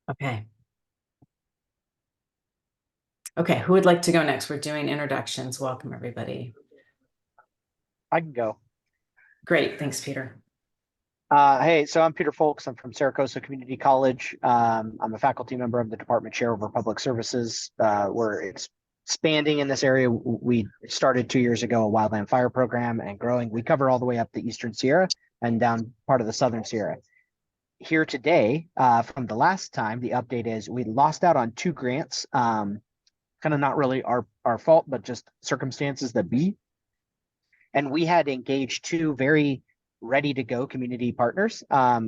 Okay. Okay, who would like to go next? We're doing introductions. Welcome, everybody. I can go. Great, thanks, Peter. Hey, so I'm Peter Folks. I'm from Saracosa Community College. I'm a faculty member of the Department Chair over Public Services. We're expanding in this area. We started 2 years ago a wildland fire program and growing. We cover all the way up the Eastern Sierra and down part of the Southern Sierra. Here today, from the last time, the update is we lost out on 2 grants. Kind of not really our fault, but just circumstances that be. And we had engaged 2 very ready to go community partners,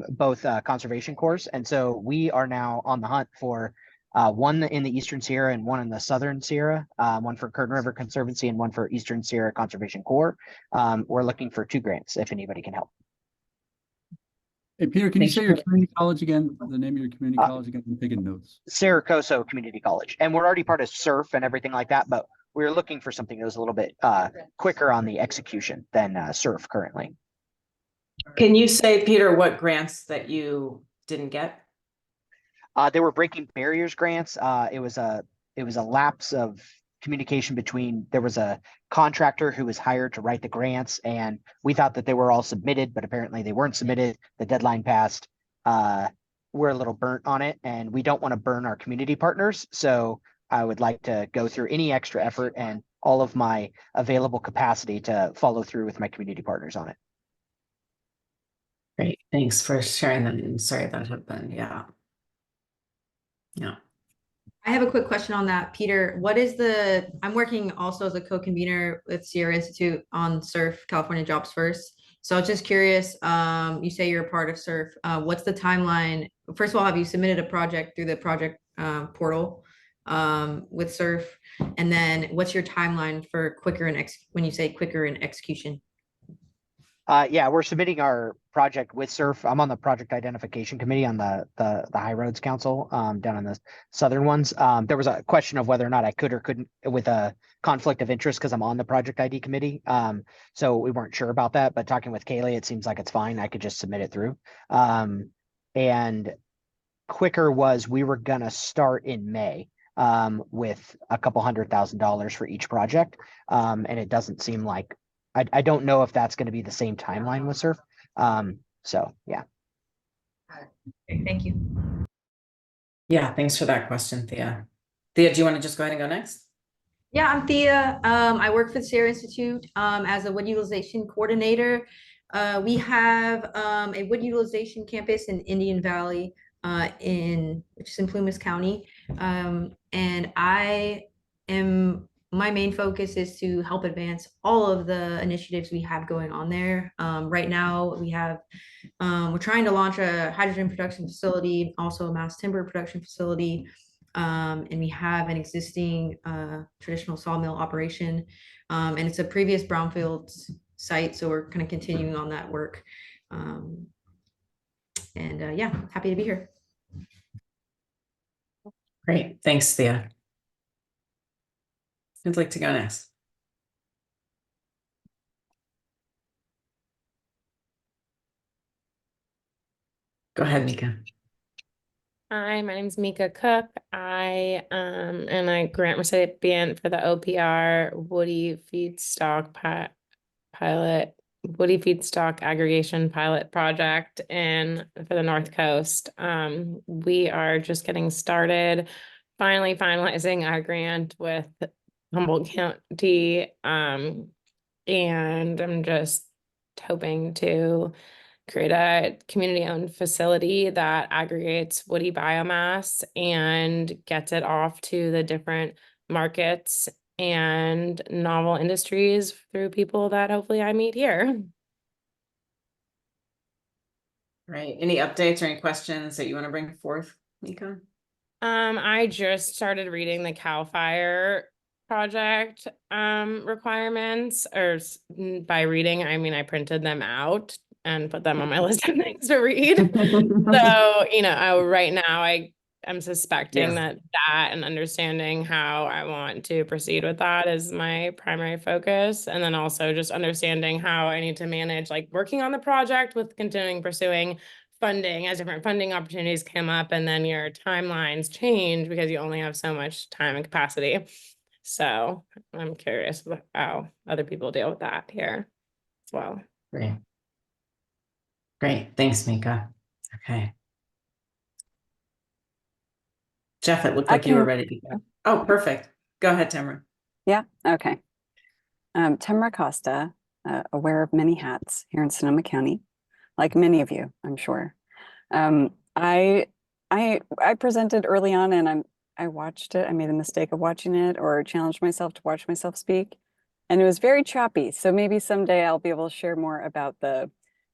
both conservation corps. And so we are now on the hunt for one in the Eastern Sierra and one in the Southern Sierra, one for Curtin River Conservancy and one for Eastern Sierra Conservation Corps. We're looking for 2 grants if anybody can help. Hey, Peter, can you say your community college again? The name of your community college again? I'm taking notes. Saracosa Community College. And we're already part of SURF and everything like that, but we're looking for something that was a little bit quicker on the execution than SURF currently. Can you say, Peter, what grants that you didn't get? They were breaking barriers grants. It was a lapse of communication between, there was a contractor who was hired to write the grants, and we thought that they were all submitted, but apparently they weren't submitted. The deadline passed. We're a little burnt on it, and we don't want to burn our community partners. So I would like to go through any extra effort and all of my available capacity to follow through with my community partners on it. Great, thanks for sharing that. I'm sorry that happened. Yeah. I have a quick question on that, Peter. I'm working also as a co-convener with Sierra Institute on SURF, California Jobs First. So I was just curious, you say you're a part of SURF. What's the timeline? First of all, have you submitted a project through the project portal with SURF? And then what's your timeline for when you say quicker in execution? Yeah, we're submitting our project with SURF. I'm on the project identification committee on the High Roads Council down in the southern ones. There was a question of whether or not I could or couldn't with a conflict of interest because I'm on the project ID committee. So we weren't sure about that, but talking with Kaylee, it seems like it's fine. I could just submit it through. And quicker was we were gonna start in May with a couple $100,000 for each project. And it doesn't seem like I don't know if that's going to be the same timeline with SURF. So yeah. Okay, thank you. Yeah, thanks for that question, Thea. Thea, do you want to just go ahead and go next? Yeah, I'm Thea. I work for the Sierra Institute as a wood utilization coordinator. We have a wood utilization campus in Indian Valley, which is in Plumas County. And my main focus is to help advance all of the initiatives we have going on there. Right now, we're trying to launch a hydrogen production facility, also a mass timber production facility. And we have an existing traditional sawmill operation. And it's a previous brownfields site, so we're kind of continuing on that work. Yeah, happy to be here. Great, thanks, Thea. Who'd like to go next? Go ahead, Mika. Hi, my name is Mika Cook. I am a grant recipient for the OPR Woody Feedstock Aggregation Pilot Project for the North Coast. We are just getting started, finally finalizing our grant with Humboldt County, and I'm just hoping to create a community-owned facility that aggregates woody biomass and gets it off to the different markets and novel industries through people that hopefully I meet here. Right. Any updates or any questions that you want to bring forth, Mika? I just started reading the CAL FIRE project requirements, or by reading, I mean I printed them out and put them on my list of things to read. So, right now I'm suspecting that and understanding how I want to proceed with that is my primary focus. And then also just understanding how I need to manage like working on the project with continuing pursuing funding, as different funding opportunities come up, and then your timelines change because you only have so much time and capacity. So I'm curious about how other people deal with that here as well. Great. Great, thanks, Mika. Okay. Jeff, it looked I like you were can- ready to go. Oh, perfect. Go ahead, Tamara. Yeah, okay. Tamara Costa, aware of many hats here in Sonoma County, like many of you, I'm sure. I presented early on and I watched it. I made the mistake of watching it or challenged myself to watch myself speak. And it was very choppy. So maybe someday I'll be able to share more about the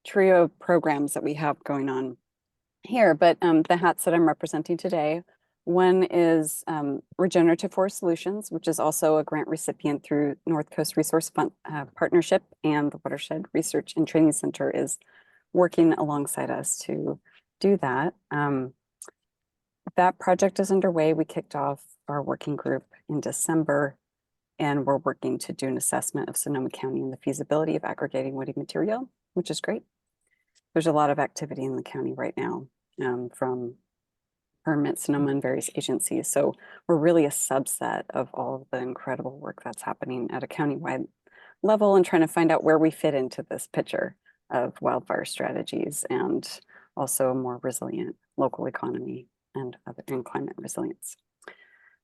trio of programs that we have going on here. But the hats that I'm representing today, one is Regenerative Forest Solutions, which is also a grant recipient through North Coast Resource Fund Partnership, and the Watershed Research and Training Center is working alongside us to do that. That project is underway. We kicked off our working group in December, and we're working to do an assessment of Sonoma County and the feasibility of aggregating woody material, which is great. There's a lot of activity in the county right now from Permit Sonoma and various agencies. So we're really a subset of all of the incredible work that's happening at a countywide level and trying to find out where we fit into this picture of wildfire strategies and also a more resilient local economy and climate resilience.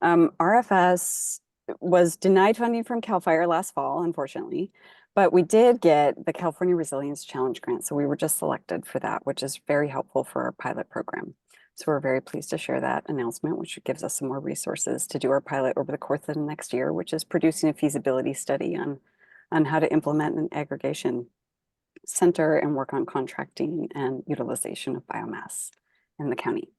RFS was denied funding from CAL FIRE last fall, unfortunately, but we did get the California Resilience Challenge grant. So we were just selected for that, which is very helpful for our pilot program. So we're very pleased to share that announcement, which gives us some more resources to do our pilot over the course of the next year, which is producing a feasibility study on how to implement an aggregation center and work on contracting and utilization of biomass in the county.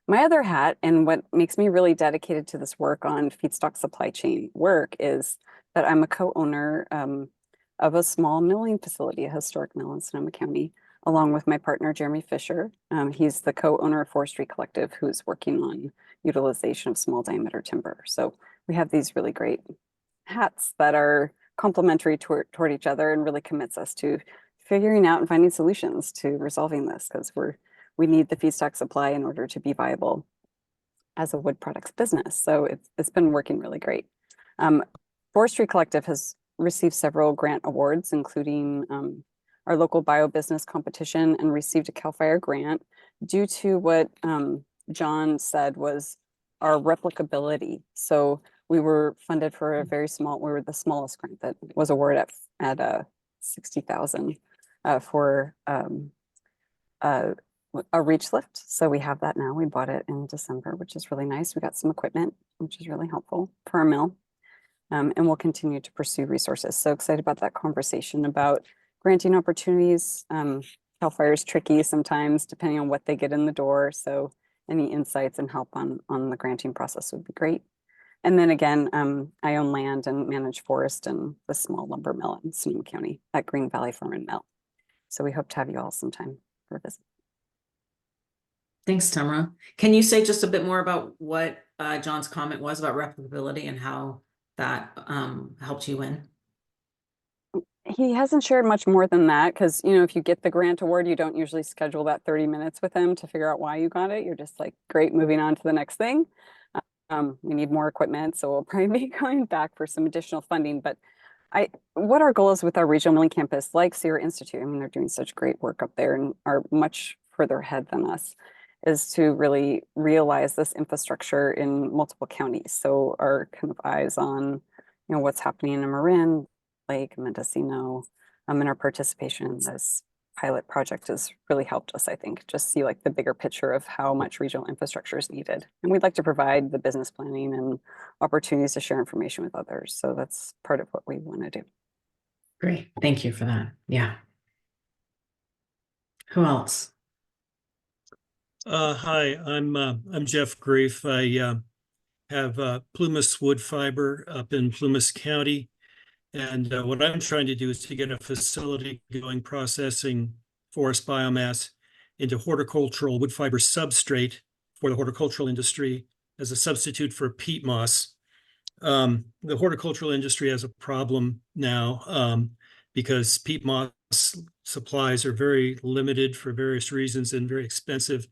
My other hat, and what makes me really dedicated to this work on feedstock supply chain work, is that I'm a co-owner of a small milling facility, a historic mill in Sonoma County, along with my partner, Jeremy Fisher. He's the co-owner of Forestry Collective, who's working on utilization of small diameter timber. So we have these really great hats that are complementary toward each other and really commits us to figuring out and finding solutions to resolving this, because we need the feedstock supply in order to be viable as a wood products business. So it's been working really great. Forestry Collective has received several grant awards, including our local bio-business competition, and received a CAL FIRE grant due to what John said was our replicability. So we were funded for a very small, we were the smallest grant that was awarded at 60,000 for a reach lift. So we have that now. We bought it in December, which is really nice. We got some equipment, which is really helpful for our mill. And we'll continue to pursue resources. So excited about that conversation about granting opportunities. CAL FIRE is tricky sometimes depending on what they get in the door. So any insights and help on the granting process would be great. And then again, I own land and manage forest and the small lumber mill in Sonoma County at Green Valley Farm and Mill. So we hope to have you all sometime for a visit. Thanks, Tamara. Can you say just a bit more about what John's comment was about replicability and how that helped you win? He hasn't shared much more than that because, you know, if you get the grant award, you don't usually schedule that 30 minutes with him to figure out why you got it. You're just like, great, moving on to the next thing. We need more equipment, so we'll probably be going back for some additional funding. But what our goal is with our regional milling campus, like Sierra Institute, I mean, they're doing such great work up there and are much further ahead than us, is to really realize this infrastructure in multiple counties. So our kind of eyes on, you know, what's happening in Marin, Lake, Mendocino, and our participation in this pilot project has really helped us, I think, just see like the bigger picture of how much regional infrastructure is needed. And we'd like to provide the business planning and opportunities to share information with others. So that's part of what we want to do. Great, thank you for that. Yeah. Who else? Hi, I'm Jeff Grief. I have Plumas Wood Fiber up in Plumas County. And what I'm trying to do is to get a facility going processing forest biomass into horticultural wood fiber substrate for the horticultural industry as a substitute for peat moss. The horticultural industry has a problem now because peat moss supplies are very limited for various reasons and very expensive.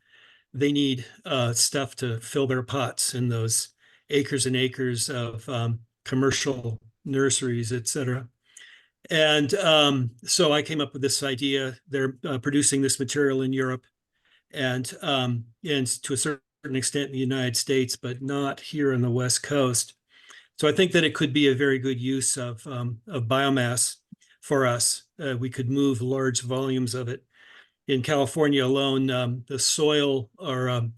They need stuff to fill their pots in those acres and acres of commercial nurseries, et cetera. And so I came up with this idea. They're producing this material in Europe and to a certain extent in the United States, but not here on the West Coast. So I think that it could be a very good use of biomass for us. We could move large volumes of it. In California alone, the soil or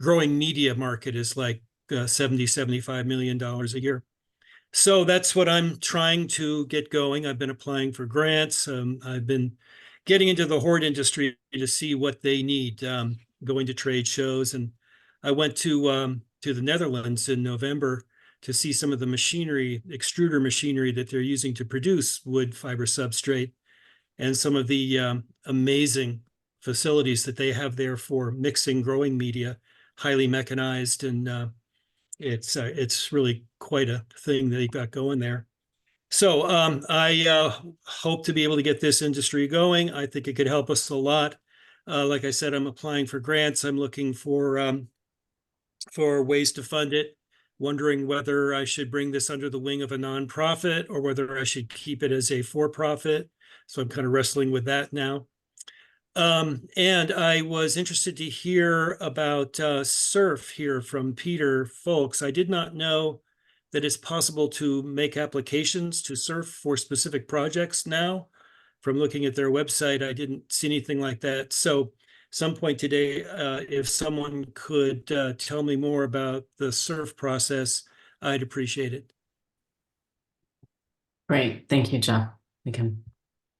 growing media market is like $75 million a year. So that's what I'm trying to get going. I've been applying for grants. I've been getting into the horde industry to see what they need, going to trade shows. And I went to the Netherlands in November to see some of the machinery, extruder machinery that they're using to produce wood fiber substrate, and some of the amazing facilities that they have there for mixing growing media, highly mechanized, and it's really quite a thing that they've got going there. So I hope to be able to get this industry going. I think it could help us a lot. Like I said, I'm applying for grants. I'm looking for ways to fund it, wondering whether I should bring this under the wing of a nonprofit or whether I should keep it as a for-profit. So I'm kind of wrestling with that now. And I was interested to hear about SURF here from Peter Folks. I did not know that it's possible to make applications to SURF for specific projects now. From looking at their website, I didn't see anything like that. So some point today, if someone could tell me more about the SURF process, I'd appreciate it. Great, thank you, Jeff. We can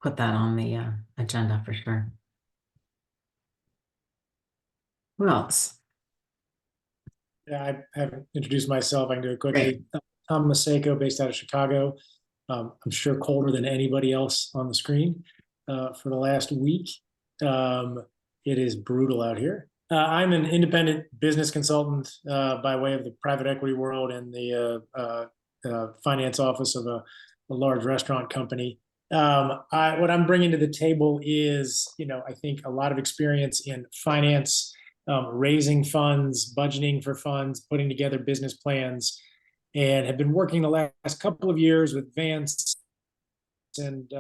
put that on the agenda for sure. Who else? Yeah, I haven't introduced myself. I can do it quickly. Tom Maseko, based out of Chicago. I'm sure colder than anybody else on the screen for the last week. It is brutal out here. I'm an independent business consultant by way of the private equity world and the finance office of a large restaurant company. What I'm bringing to the table is, I think a lot of experience in finance, raising funds, budgeting for funds, putting together business plans, and have been working the last couple of years with Vance and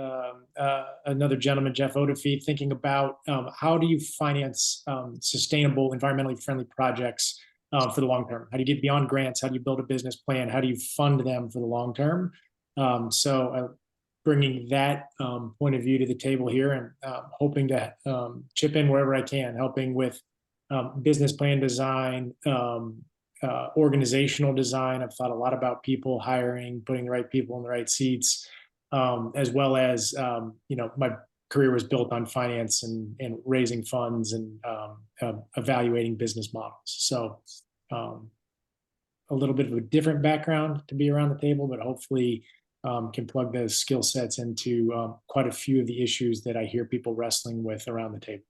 another gentleman, Jeff Odefeed, thinking about how do you finance sustainable, environmentally friendly projects for the long term? How do you get beyond grants? How do you build a business plan? How do you fund them for the long term? So bringing that point of view to the table here and hoping to chip in wherever I can, helping with business plan design, organizational design. I've thought a lot about people hiring, putting the right people in the right seats, as well as, my career was built on finance and raising funds and evaluating business models. So a little bit of a different background to be around the table, but hopefully can plug those skill sets into quite a few of the issues that I hear people wrestling with around the table.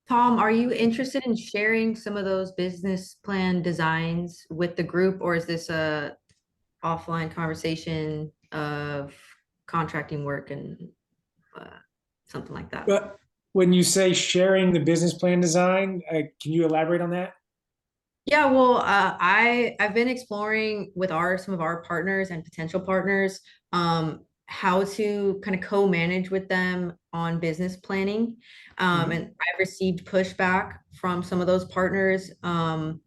Tom, are you interested in sharing some of those business plan designs with the group, or is this a offline conversation of contracting work and something like that? But when you say sharing the business plan design, can you elaborate on that? Yeah, well, I've been exploring with some of our partners and potential partners how to kind of co-manage with them on business planning. And I've received pushback from some of those partners to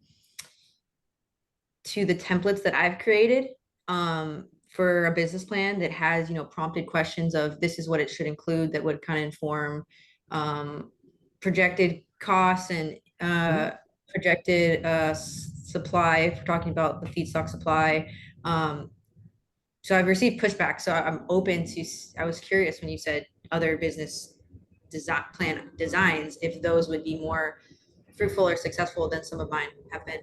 the templates that I've created for a business plan that has, prompted questions of this is what it should include, that would kind of inform projected costs and projected supply, if we're talking about the feedstock supply. So I've received pushback. So I'm open to, I was curious when you said other business plan designs, if those would be more fruitful or successful than some of mine have been.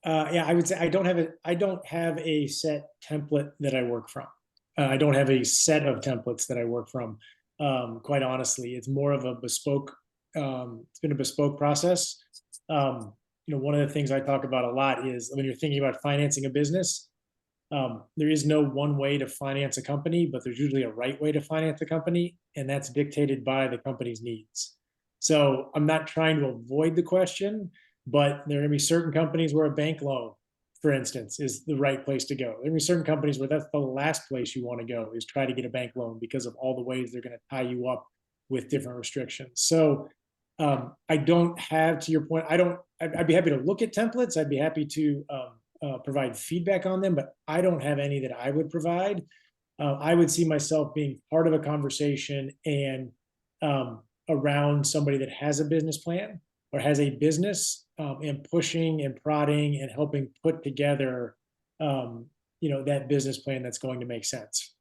Yeah, I would say I don't have a set template that I work from. I don't have a set of templates that I work from. Quite honestly, it's more of a bespoke. It's been a bespoke process. One of the things I talk about a lot is when you're thinking about financing a business, There is no one way to finance a company, but there's usually a right way to finance a company, and that's dictated by the company's needs. So I'm not trying to avoid the question, but there are going to be certain companies where a bank loan, for instance, is the right place to go. There are going to be certain companies where that's the last place you want to go, is try to get a bank loan because of all the ways they're going to tie you up with different restrictions. So I don't have, to your point, I'd be happy to look at templates. I'd be happy to provide feedback on them, but I don't have any that I would provide. I would see myself being part of a conversation and around somebody that has a business plan or has a business, and pushing and prodding and helping put together, that business plan that's going to make sense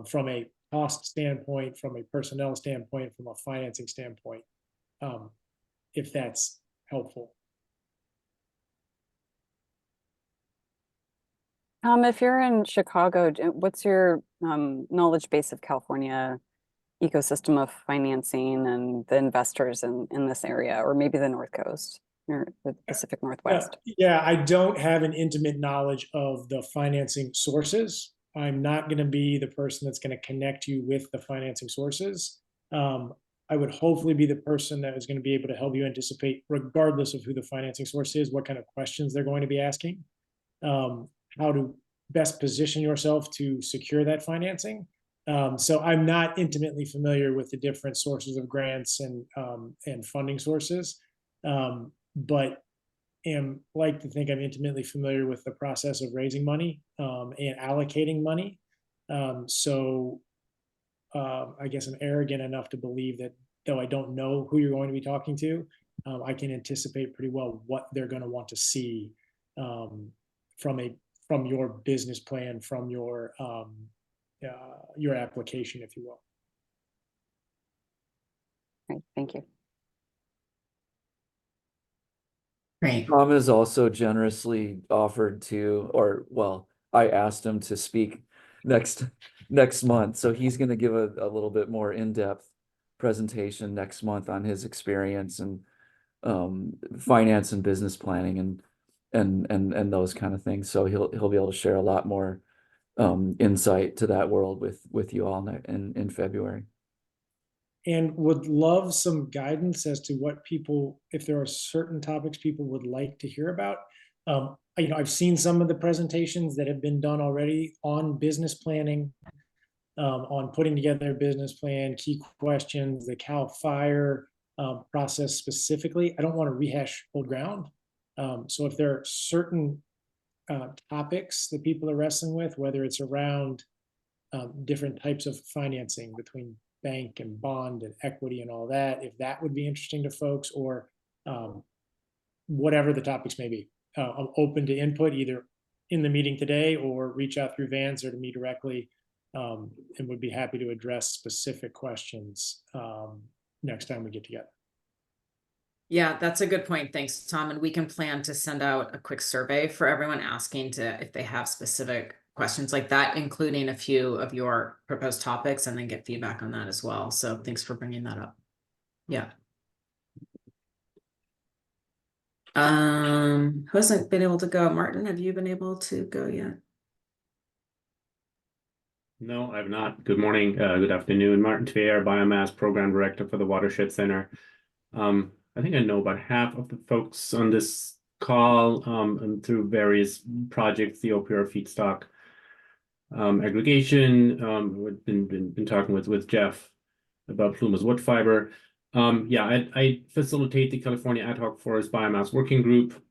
from a cost standpoint, from a personnel standpoint, from a financing standpoint, if that's helpful. If you're in Chicago, what's your knowledge base of California ecosystem of financing and the investors in this area, or maybe the North Coast or the Pacific Northwest? Yeah, I don't have an intimate knowledge of the financing sources. I'm not going to be the person that's going to connect you with the financing sources. I would hopefully be the person that is going to be able to help you anticipate, regardless of who the financing source is, what kind of questions they're going to be asking, how to best position yourself to secure that financing. So I'm not intimately familiar with the different sources of grants and funding sources, but am like to think I'm intimately familiar with the process of raising money and allocating money. So I guess I'm arrogant enough to believe that though I don't know who you're going to be talking to, I can anticipate pretty well what they're going to want to see from your business plan, from your application, if you will. Right, thank you. Great. Tom has also generously offered to, or well, I asked him to speak next month. So he's going to give a little bit more in-depth presentation next month on his experience and finance and business planning and those kind of things. So he'll be able to share a lot more insight to that world with you all in February. And would love some guidance as to what people, if there are certain topics people would like to hear about. I've seen some of the presentations that have been done already on business planning, on putting together a business plan, key questions, the CAL FIRE process specifically. I don't want to rehash old ground. So if there are certain topics that people are wrestling with, whether it's around different types of financing between bank and bond and equity and all that, if that would be interesting to folks, or whatever the topics may be. I'm open to input either in the meeting today or reach out through Vance or to me directly, and would be happy to address specific questions next time we get together. Yeah, that's a good point. Thanks, Tom. And we can plan to send out a quick survey for everyone asking if they have specific questions like that, including a few of your proposed topics, and then get feedback on that as well. So thanks for bringing that up. Yeah. Who hasn't been able to go? Martin, have you been able to go yet? No, I've not. Good morning, good afternoon. Martin Tveer, Biomass Program Director for the Watershed Center. I think I know about half of the folks on this call and through various projects, the Opera feedstock aggregation. We've been talking with Jeff about Pluma's wood fiber. Yeah, I facilitate the California Ad Hoc Forest Biomass Working Group.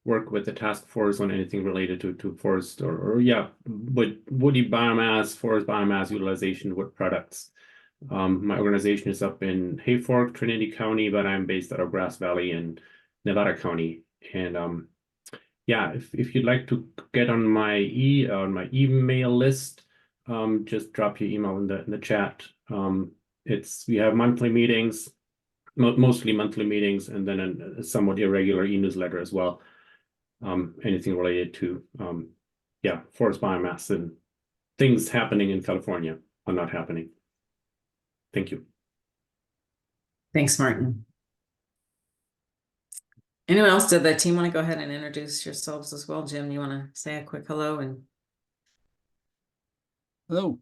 Work with the task force on anything related to forest or woody biomass, forest biomass utilization, wood products. My organization is up in Hayfork, Trinity County, but I'm based out of Grass Valley in Nevada County. And yeah, if you'd like to get on my email list, just drop your email in the chat. We have monthly meetings, mostly monthly meetings, and then a somewhat irregular e-newsletter as well. Anything related to forest biomass and things happening in California or not happening. Thank you. Thanks, Martin. Anyone else? Did the team want to go ahead and introduce yourselves as well? Jim, you want to say a quick hello and Hello.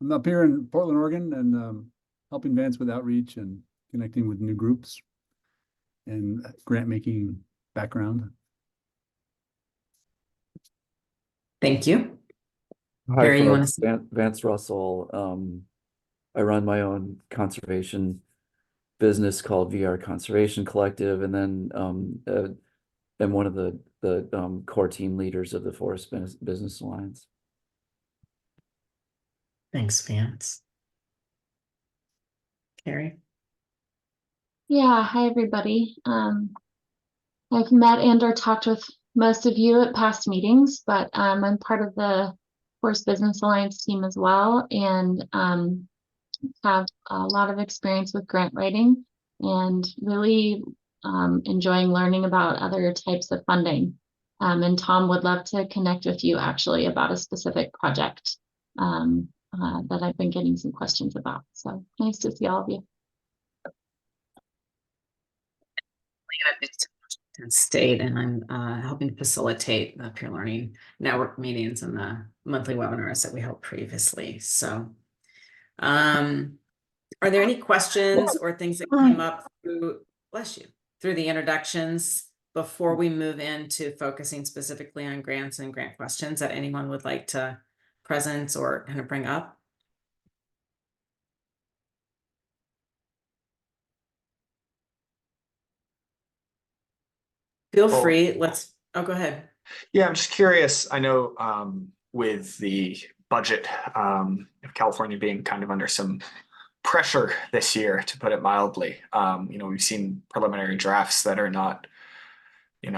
I'm up here in Portland, Oregon, and helping Vance with outreach and connecting with new groups and grant making background. thank you. Hi, Harry, you wanna folks. Vance Russell. I run my own conservation business called VR Conservation Collective, and then I'm one of the core team leaders of the Forest Business Alliance. Thanks, Vance. Carrie? Yeah, hi everybody. I've met and or talked with most of you at past meetings, but I'm part of the Forest Business Alliance team as well, and have a lot of experience with grant writing and really enjoying learning about other types of funding. And Tom would love to connect with you actually about a specific project that I've been getting some questions about. So nice to see all of you. Washington State, and I'm helping facilitate the peer learning network meetings and the monthly webinars that we held previously. So, are there any questions or things that came up through, bless you, through the introductions before we move into focusing specifically on grants and grant questions that anyone would like to present or kind of bring up? Feel free. Oh, go ahead. Yeah, I'm just curious. I know with the budget of California being kind of under some pressure this year, to put it mildly, we've seen preliminary drafts that are not, that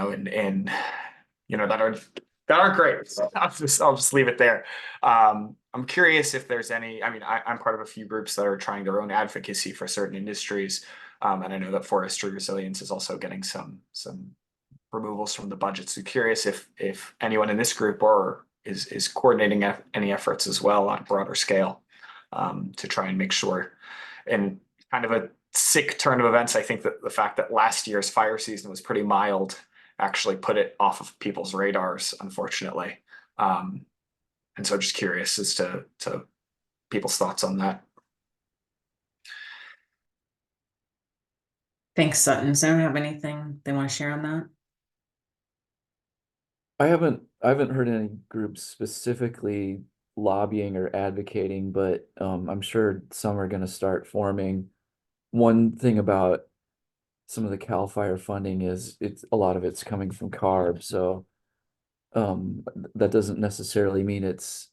aren't great. So I'll just leave it there. I'm curious if there's any. I mean, I'm part of a few groups that are trying their own advocacy for certain industries, and I know that forestry resilience is also getting some removals from the budget. So curious if anyone in this group or is coordinating any efforts as well on a broader scale to try and make sure. And kind of a sick turn of events, I think that the fact that last year's fire season was pretty mild actually put it off of people's radars, unfortunately. And so just curious as to people's thoughts on that. Thanks, Sutton. Does anyone have anything they want to share on that? I haven't heard any groups specifically lobbying or advocating, but I'm sure some are going to start forming. One thing about some of the CAL FIRE funding is a lot of it's coming from CARB, so that doesn't necessarily mean it's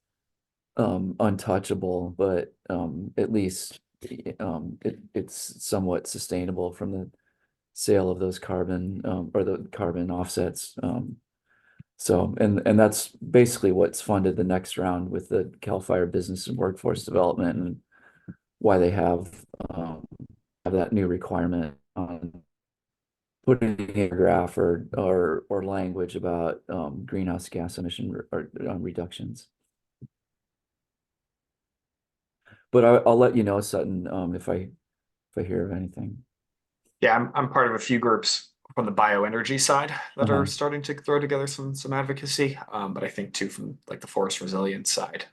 untouchable, but at least it's somewhat sustainable from the sale of those carbon or the carbon offsets. So, and that's basically what's funded the next round with the CAL FIRE Business and Workforce Development, and why they have that new requirement on putting a graph or language about greenhouse gas emission reductions. But I'll let you know, Sutton, if I hear of anything. Yeah, I'm part of a few groups from the bioenergy side that are starting to throw together some advocacy, but I think too from like the forest resilience side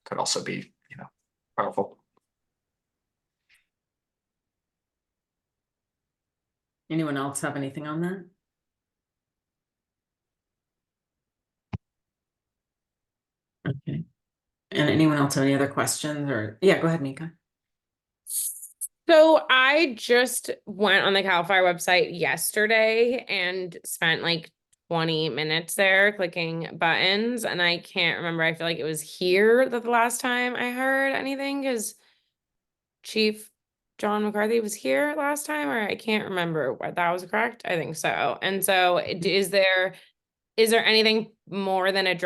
could also be powerful. Anyone else have anything on that? Okay. And anyone else have any other questions or yeah, go ahead, Mika. So I just went on the CAL FIRE website yesterday and spent like 20 minutes there clicking buttons, and I can't remember. I feel like it was here that the last time I heard anything, because Chief John McCarthy was here last time, or I can't remember what that was correct. I think so. And so is there anything more than that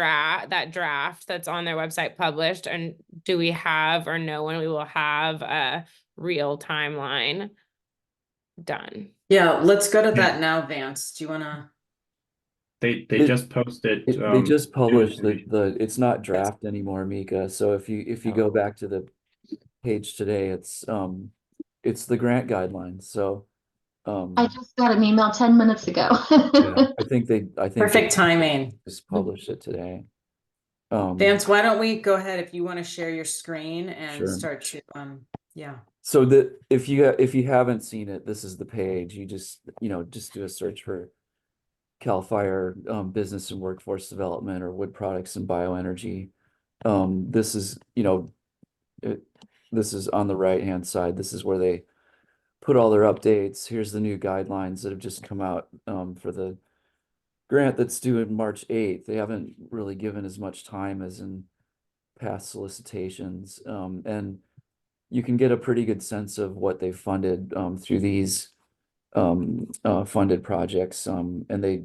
draft that's on their website published? And do we have or know when we will have a real timeline done? Yeah, let's go to that now, Vance. Do you want to? They just posted. They just published it's not draft anymore, Mika. So if you go back to the page today, it's the grant guidelines. So I just got an email 10 minutes ago. Yeah, I think Perfect timing. just published it today. Vance, why don't we go ahead if you want to share your screen and Sure. start to, yeah. So that if you haven't seen it, this is the page. You just do a search for CAL FIRE business and workforce development or wood products and bioenergy. This is this is on the right hand side. This is where they put all their updates. Here's the new guidelines that have just come out for the grant that's due in March 8th. They haven't really given as much time as in past solicitations. And you can get a pretty good sense of what they've funded through these funded projects. And they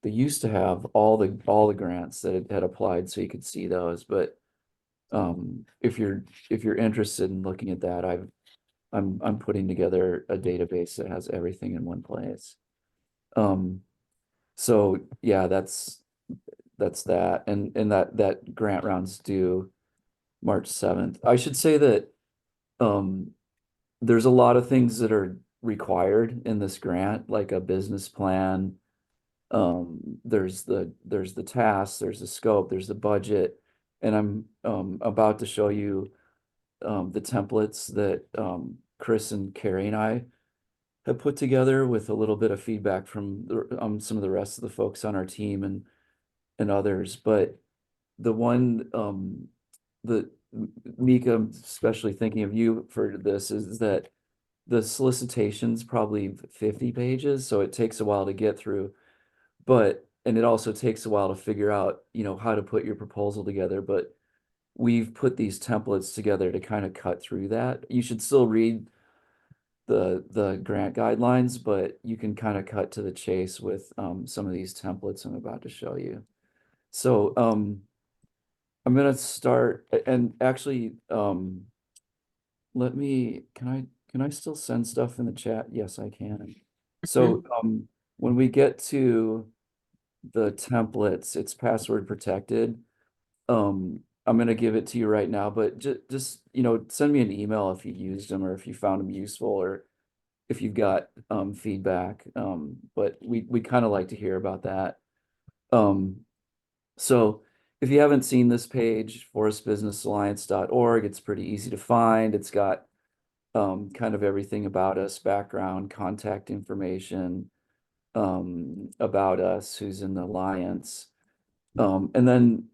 used to have all the grants that had applied, so you could see those. But if you're interested in looking at that, I'm putting together a database that has everything in one place. So yeah, that's that, and that grant round's due March 7th. I should say that there's a lot of things that are required in this grant, like a business plan. There's the tasks, there's the scope, there's the budget, and I'm about to show you the templates that Chris and Carrie and I have put together with a little bit of feedback from some of the rest of the folks on our team and others. But the one that Mika, especially thinking of you for this, is that the solicitation's probably 50 pages, so it takes a while to get through. And it also takes a while to figure out, how to put your proposal together. But we've put these templates together to kind of cut through that. You should still read the grant guidelines, but you can kind of cut to the chase with some of these templates I'm about to show you. So I'm gonna start, and actually can I still send stuff in the chat? Yes, I can. So when we get to the templates, it's password protected. I'm going to give it to you right now, but just send me an email if you used them or if you found them useful or if you've got feedback. But we kind of like to hear about that. So if you haven't seen this page, forestbusinessalliance.org, it's pretty easy to find. It's got kind of everything about us, background, contact information, about us, who's in the alliance. And then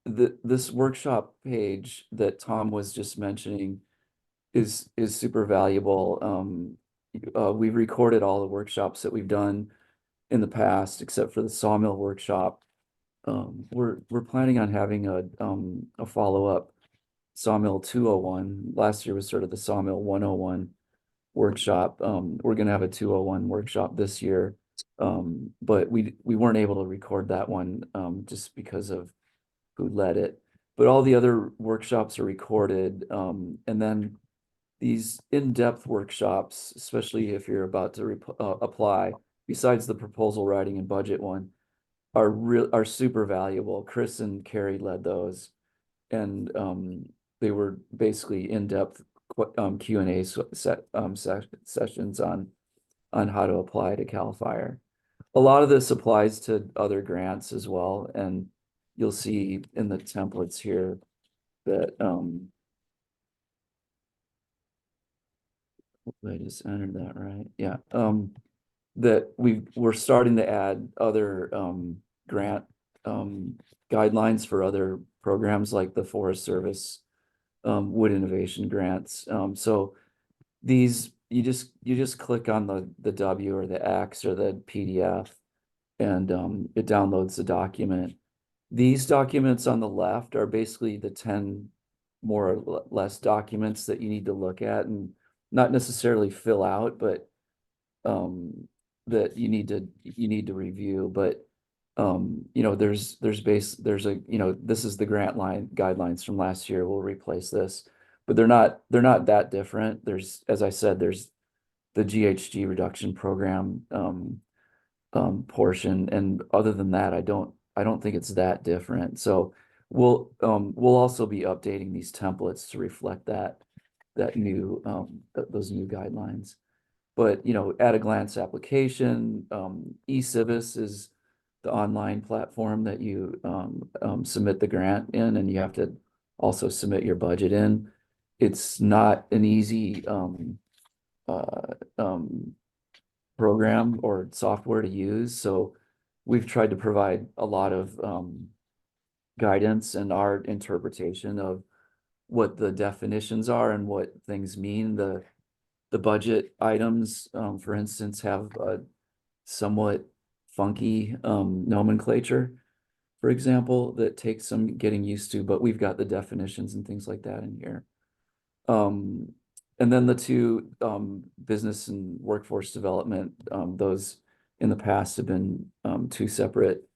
this workshop page that Tom was just mentioning is super valuable. We've recorded all the workshops that we've done in the past, except for the sawmill workshop. We're planning on having a follow-up sawmill 201. Last year was sort of the sawmill 101 workshop. We're going to have a 201 workshop this year. But we weren't able to record that one just because of who led it. But all the other workshops are recorded. And then these in-depth workshops, especially if you're about to apply, besides the proposal writing and budget one, are super valuable. Chris and Carrie led those, and they were basically in-depth Q&A sessions on how to apply to CAL FIRE. A lot of this applies to other grants as well, and you'll see in the templates here that I just entered that right. Yeah. That we're starting to add other grant guidelines for other programs like the Forest Service wood innovation grants. So these you just click on the W or the X or the PDF, and it downloads the document. These documents on the left are basically the 10 more or less documents that you need to look at and not necessarily fill out, but that you need to review. But there's this is the grant line guidelines from last year. We'll replace this, but they're not that different. There's, as I said, there's the GHG reduction program portion, and other than that, I don't think it's that different. So we'll also be updating these templates to reflect that new those new guidelines. But, you know, at a glance application, eCivis is the online platform that you submit the grant in, and you have to also submit your budget in. It's not an easy program or software to use, so we've tried to provide a lot of guidance and our interpretation of what the definitions are and what things mean. The budget items, for instance, have a somewhat funky nomenclature, for example, that takes some getting used to, but we've got the definitions and things like that in here. And then the two business and workforce development, those in the past have been two separate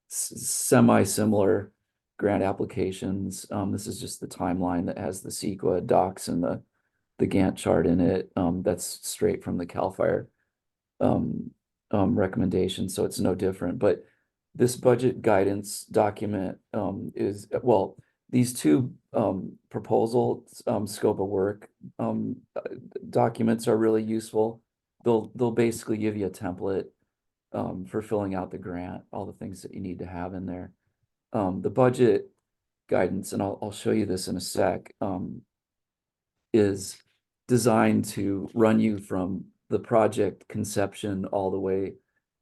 semi-similar grant applications. This is just the timeline that has the CEQA docs and the Gantt chart in it. That's straight from the CAL FIRE recommendation, so it's no different. But this budget guidance document is, well, these two proposal scope of work documents are really useful. They'll basically give you a template for filling out the grant, all the things that you need to have in there. The budget guidance, and I'll show you this in a sec, is designed to run you from the project conception all the way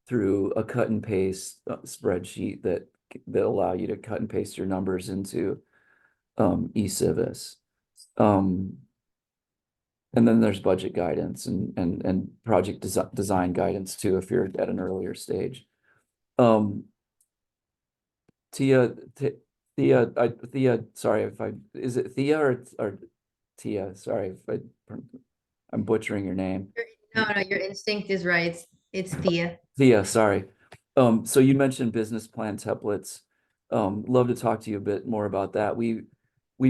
through a cut and paste spreadsheet that allow you to cut and paste your numbers into eCivis. And then there's budget guidance and project design guidance too, if you're at an earlier stage. Thea, sorry if is it Thea or Tia? Sorry if I'm butchering your name. No, your instinct is right. It's Thea. Thea, sorry. So you mentioned business plan templates. Love to talk to you a bit more about that. We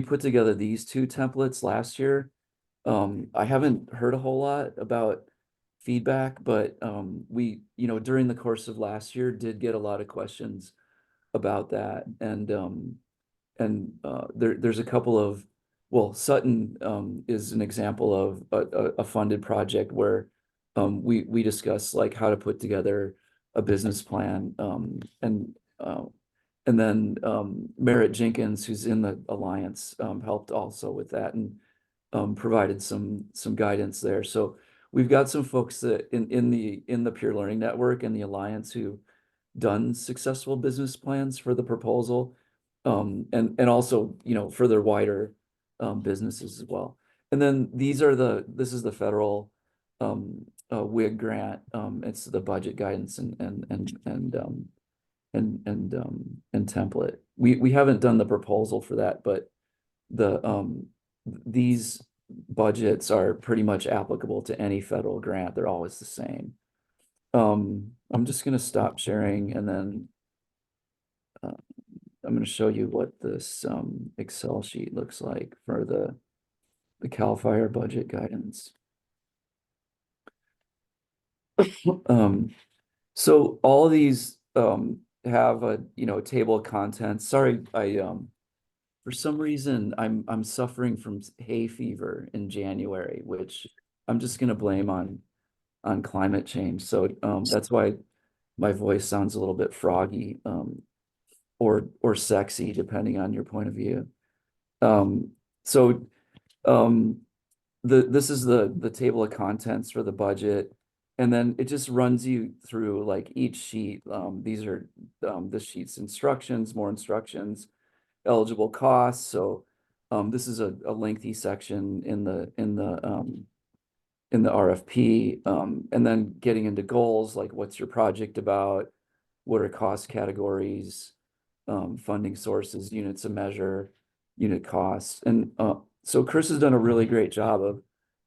put together these two templates last year. I haven't heard a whole lot about feedback, but we, you know, during the course of last year did get a lot of questions about that. And there's a couple of, well, Sutton is an example of a funded project where we discuss like how to put together a business plan, and then Merritt Jenkins, who's in the Alliance, helped also with that and provided some guidance there. So we've got some folks that in the Peer Learning Network and the Alliance who done successful business plans for the proposal, and also, you know, for their wider businesses as well. And then this is the federal WIG grant. It's the budget guidance and template. We haven't done the proposal for that, but these budgets are pretty much applicable to any federal grant. They're always the same. I'm just going to stop sharing, and then I'm going to show you what this Excel sheet looks like for the CAL FIRE budget guidance. So all these have a table of contents. Sorry, for some reason I'm suffering from hay fever in January, which I'm just going to blame on climate change. So that's why my voice sounds a little bit froggy or sexy, depending on your point of view. This is the table of contents for the budget, and then it just runs you through like each sheet. These are this sheet's instructions, more instructions, eligible costs. So this is a lengthy section in the RFP, and then getting into goals, like what's your project about, what are cost categories, funding sources, units of measure, unit costs. And so Chris has done a really great job of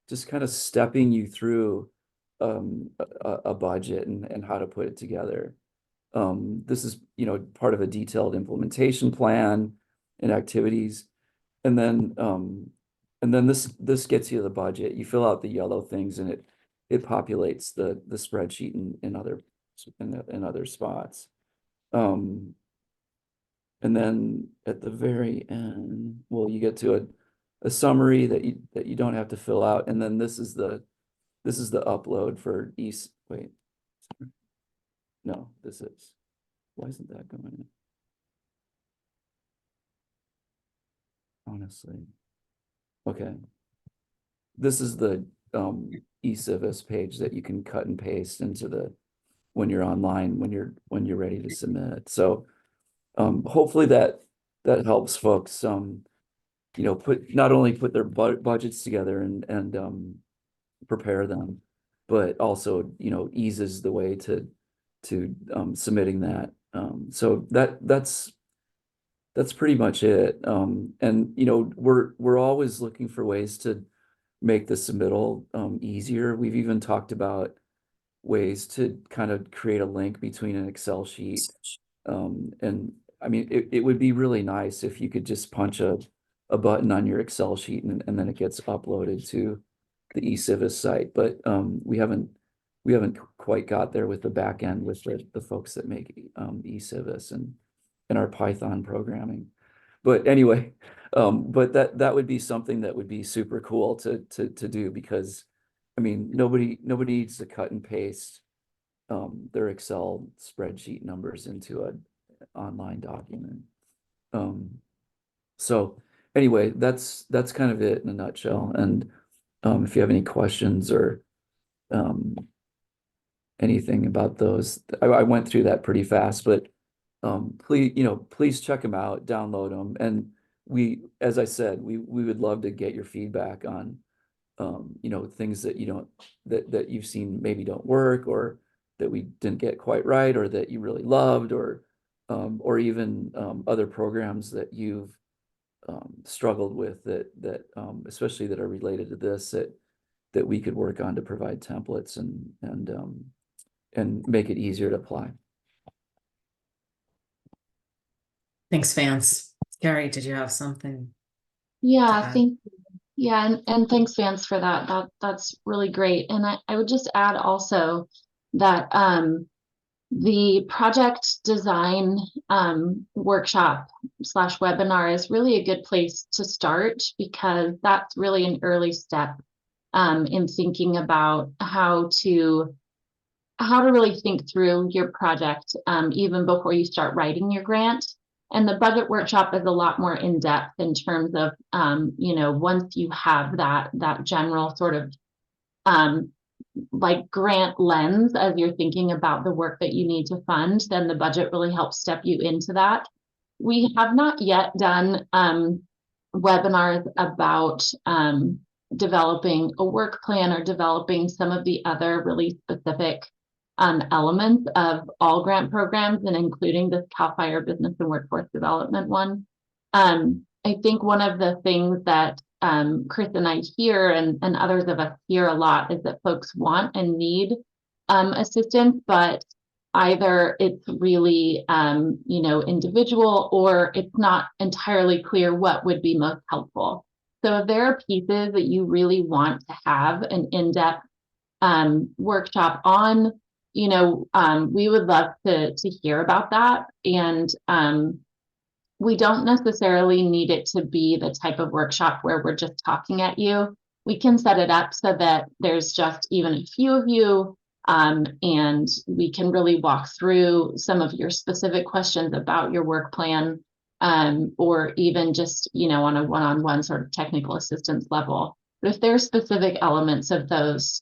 just kind of stepping you through a budget and how to put it together. This is, part of a detailed implementation plan and activities. And then this gets you the budget. You fill out the yellow things and it populates the spreadsheet in other spots. And then at the very end, well, you get to a summary that you don't have to fill out. And then this is the This is the upload for East, wait. No, this is, why isn't that going in? Honestly. Okay. This is the eCivis page that you can cut and paste into the, when you're online, when you're ready to submit it. So hopefully that helps folks you know, not only put their budgets together and prepare them, but also, you know, eases the way to submitting that. So that's pretty much it. And you know, we're always looking for ways to make the submittal easier. We've even talked about ways to kind of create a link between an Excel sheet. And I mean, it would be really nice if you could just punch a button on your Excel sheet and then it gets uploaded to the eCivis site. But we haven't quite got there with the back end with the folks that make eCivis and our Python programming. But anyway, but that would be something that would be super cool to do, because I mean, nobody needs to cut and paste their Excel spreadsheet numbers into an online document. So anyway, that's kind of it in a nutshell. And if you have any questions or anything about those, I went through that pretty fast, but please check them out, download them. And as I said, we would love to get your feedback on things that that you've seen maybe don't work, or that we didn't get quite right, or that you really loved, or even other programs that you've struggled with that especially that are related to this, that we could work on to provide templates and make it easier to apply. Thanks, Vance. Gary, did you have something? Yeah, thank you. Yeah, and thanks, Vance, for that. That's really great. And I would just add also that the project design workshop / webinar is really a good place to start, because that's really an early step in thinking about how to really think through your project even before you start writing your grant. And the budget workshop is a lot more in depth in terms of, once you have that general sort of like grant lens as you're thinking about the work that you need to fund, then the budget really helps step you into that. We have not yet done webinars about developing a work plan or developing some of the other really specific elements of all grant programs, and including this CAL FIRE Business and Workforce Development one. I think one of the things that Chris and I hear, and others of us hear a lot, is that folks want and need assistance, but either it's really individual, or it's not entirely clear what would be most helpful. So if there are pieces that you really want to have an in-depth workshop on, we would love to hear about that. And we don't necessarily need it to be the type of workshop where we're just talking at you. We can set it up so that there's just even a few of you, and we can really walk through some of your specific questions about your work plan, or even just, on a one-on-one sort of technical assistance level. But if there are specific elements of those,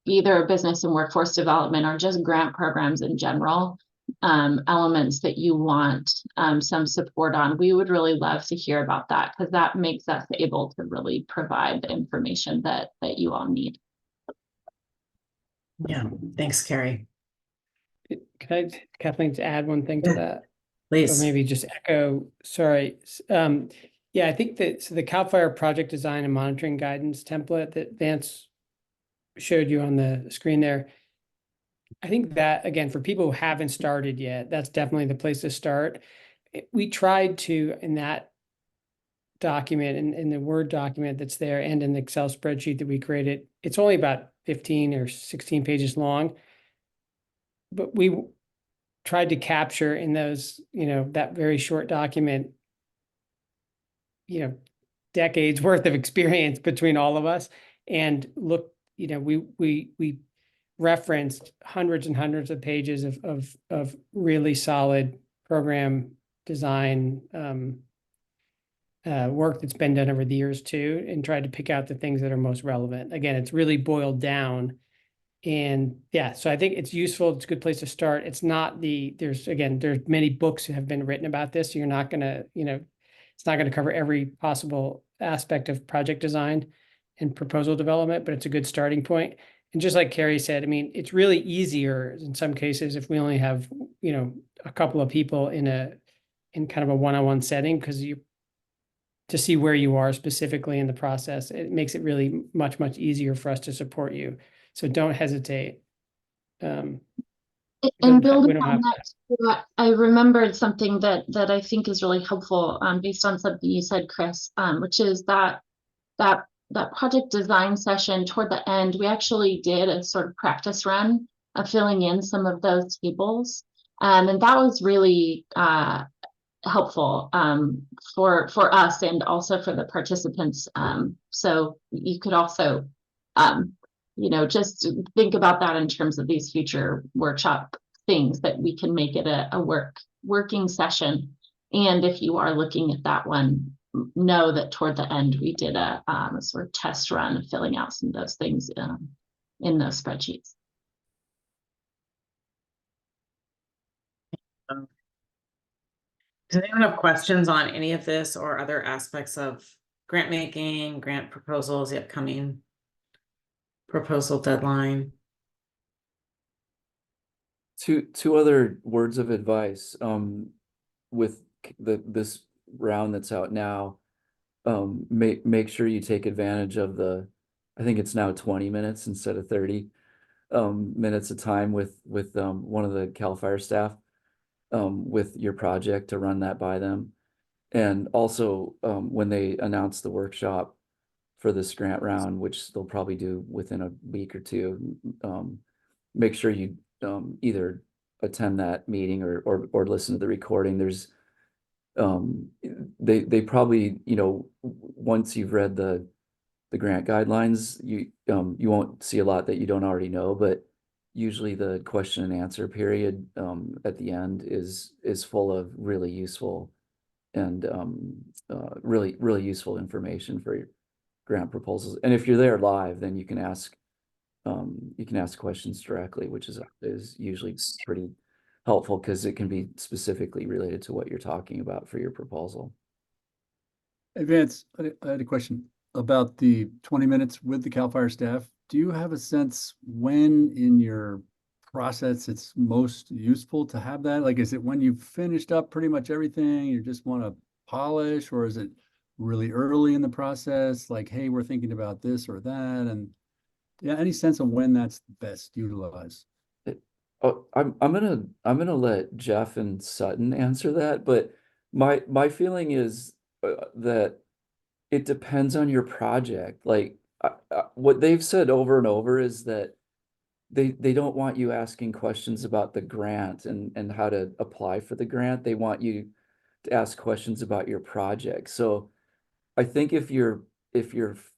either business and workforce development or just grant programs in general, elements that you want some support on, we would really love to hear about that, because that makes us able to really provide the information that you all need. Yeah, thanks, Carrie. Could I, Kathleen, to add one thing to that? Please. Or maybe just echo, sorry. Yeah, I think that the CAL FIRE project design and monitoring guidance template that Vance showed you on the screen there, I think that, again, for people who haven't started yet, that's definitely the place to start. We tried to, in that document, in the Word document that's there, and in the Excel spreadsheet that we created, it's only about 15 or 16 pages long. But we tried to capture in those, that very short document, decades worth of experience between all of us. and look, we referenced hundreds and hundreds of pages of really solid program design work that's been done over the years too, and tried to pick out the things that are most relevant. Again, it's really boiled down. And yeah, so I think it's useful. It's a good place to start. It's not there's many books that have been written about this. So you're not gonna, it's not gonna cover every possible aspect of project design and proposal development, but it's a good starting point. And just like Carrie said, I mean, it's really easier in some cases if we only have, a couple of people in kind of a one-on-one setting, because to see where you are specifically in the process, it makes it really much, much easier for us to support you. So don't hesitate. And we don't building on have that, I remembered something that I think is really helpful, based on something you said, Chris, which is that project design session toward the end, we actually did a sort of practice run of filling in some of those tables. And that was really helpful for us and also for the participants. So you could also, just think about that in terms of these future workshop things, that we can make it a working session. And if you are looking at that one, know that toward the end we did a sort of test run of filling out some of those things in those spreadsheets. Does anyone have questions on any of this or other aspects of grant making, grant proposals, the upcoming proposal deadline? Two other words of advice, with this round that's out now, make sure you take advantage of I think it's now 20 minutes instead of 30 minutes of time with one of the CAL FIRE staff with your project, to run that by them. And also when they announce the workshop for this grant round, which they'll probably do within a week or two, make sure you either attend that meeting or listen to the recording. There's they probably, once you've read the grant guidelines, you won't see a lot that you don't already know, but usually the question and answer period at the end is full of really useful and really useful information for your grant proposals. And if you're there live, then you can ask questions directly, which is usually pretty helpful, because it can be specifically related to what you're talking about for your proposal. Hey, Vance, I had a question about the 20 minutes with the CAL FIRE staff. Do you have a sense when in your process it's most useful to have that? Like, is it when you've finished up pretty much everything, you just want to polish, or is it really early in the process? Like, hey, we're thinking about this or that. And yeah, any sense of when that's best utilized? I'm gonna let Jeff and Sutton answer that, but my feeling is that it depends on your project. Like what they've said over and over is that they don't want you asking questions about the grant and how to apply for the grant. They want you to ask questions about your project. So I think if you're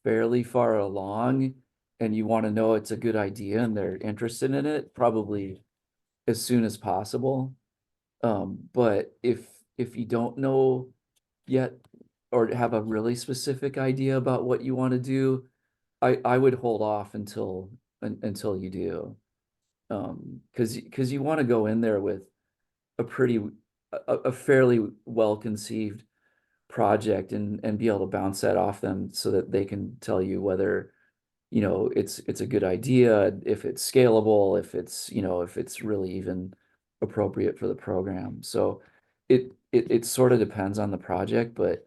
fairly far along and you want to know it's a good idea and they're interested in it, probably as soon as possible. But if you don't know yet or have a really specific idea about what you want to do, I would hold off until you do. Because you want to go in there with a fairly well-conceived project and be able to bounce that off them so that they can tell you whether it's a good idea, if it's scalable, if it's really even appropriate for the program. So it sort of depends on the project, but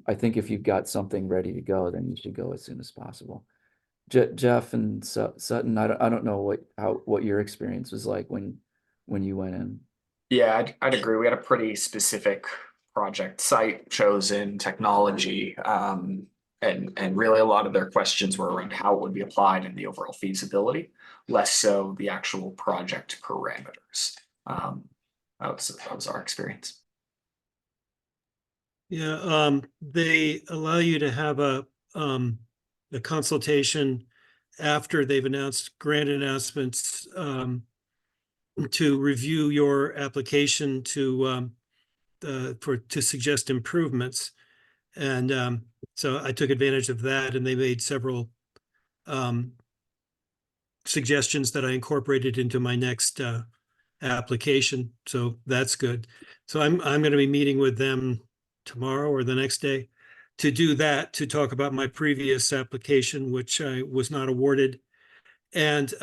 I think if you've got something ready to go, then you should go as soon as possible. Jeff and Sutton, I don't know what your experience was like when you went in. Yeah, I'd agree. We had a pretty specific project site chosen, technology, and really a lot of their questions were around how it would be applied and the overall feasibility, less so the actual project parameters. That was our experience. Yeah, they allow you to have a consultation after they've announced grant announcements to review your application to suggest improvements. And so I took advantage of that, and they made several suggestions that I incorporated into my next application. So that's good. So I'm going to be meeting with them tomorrow or the next day to do that, to talk about my previous application, which I was not awarded. And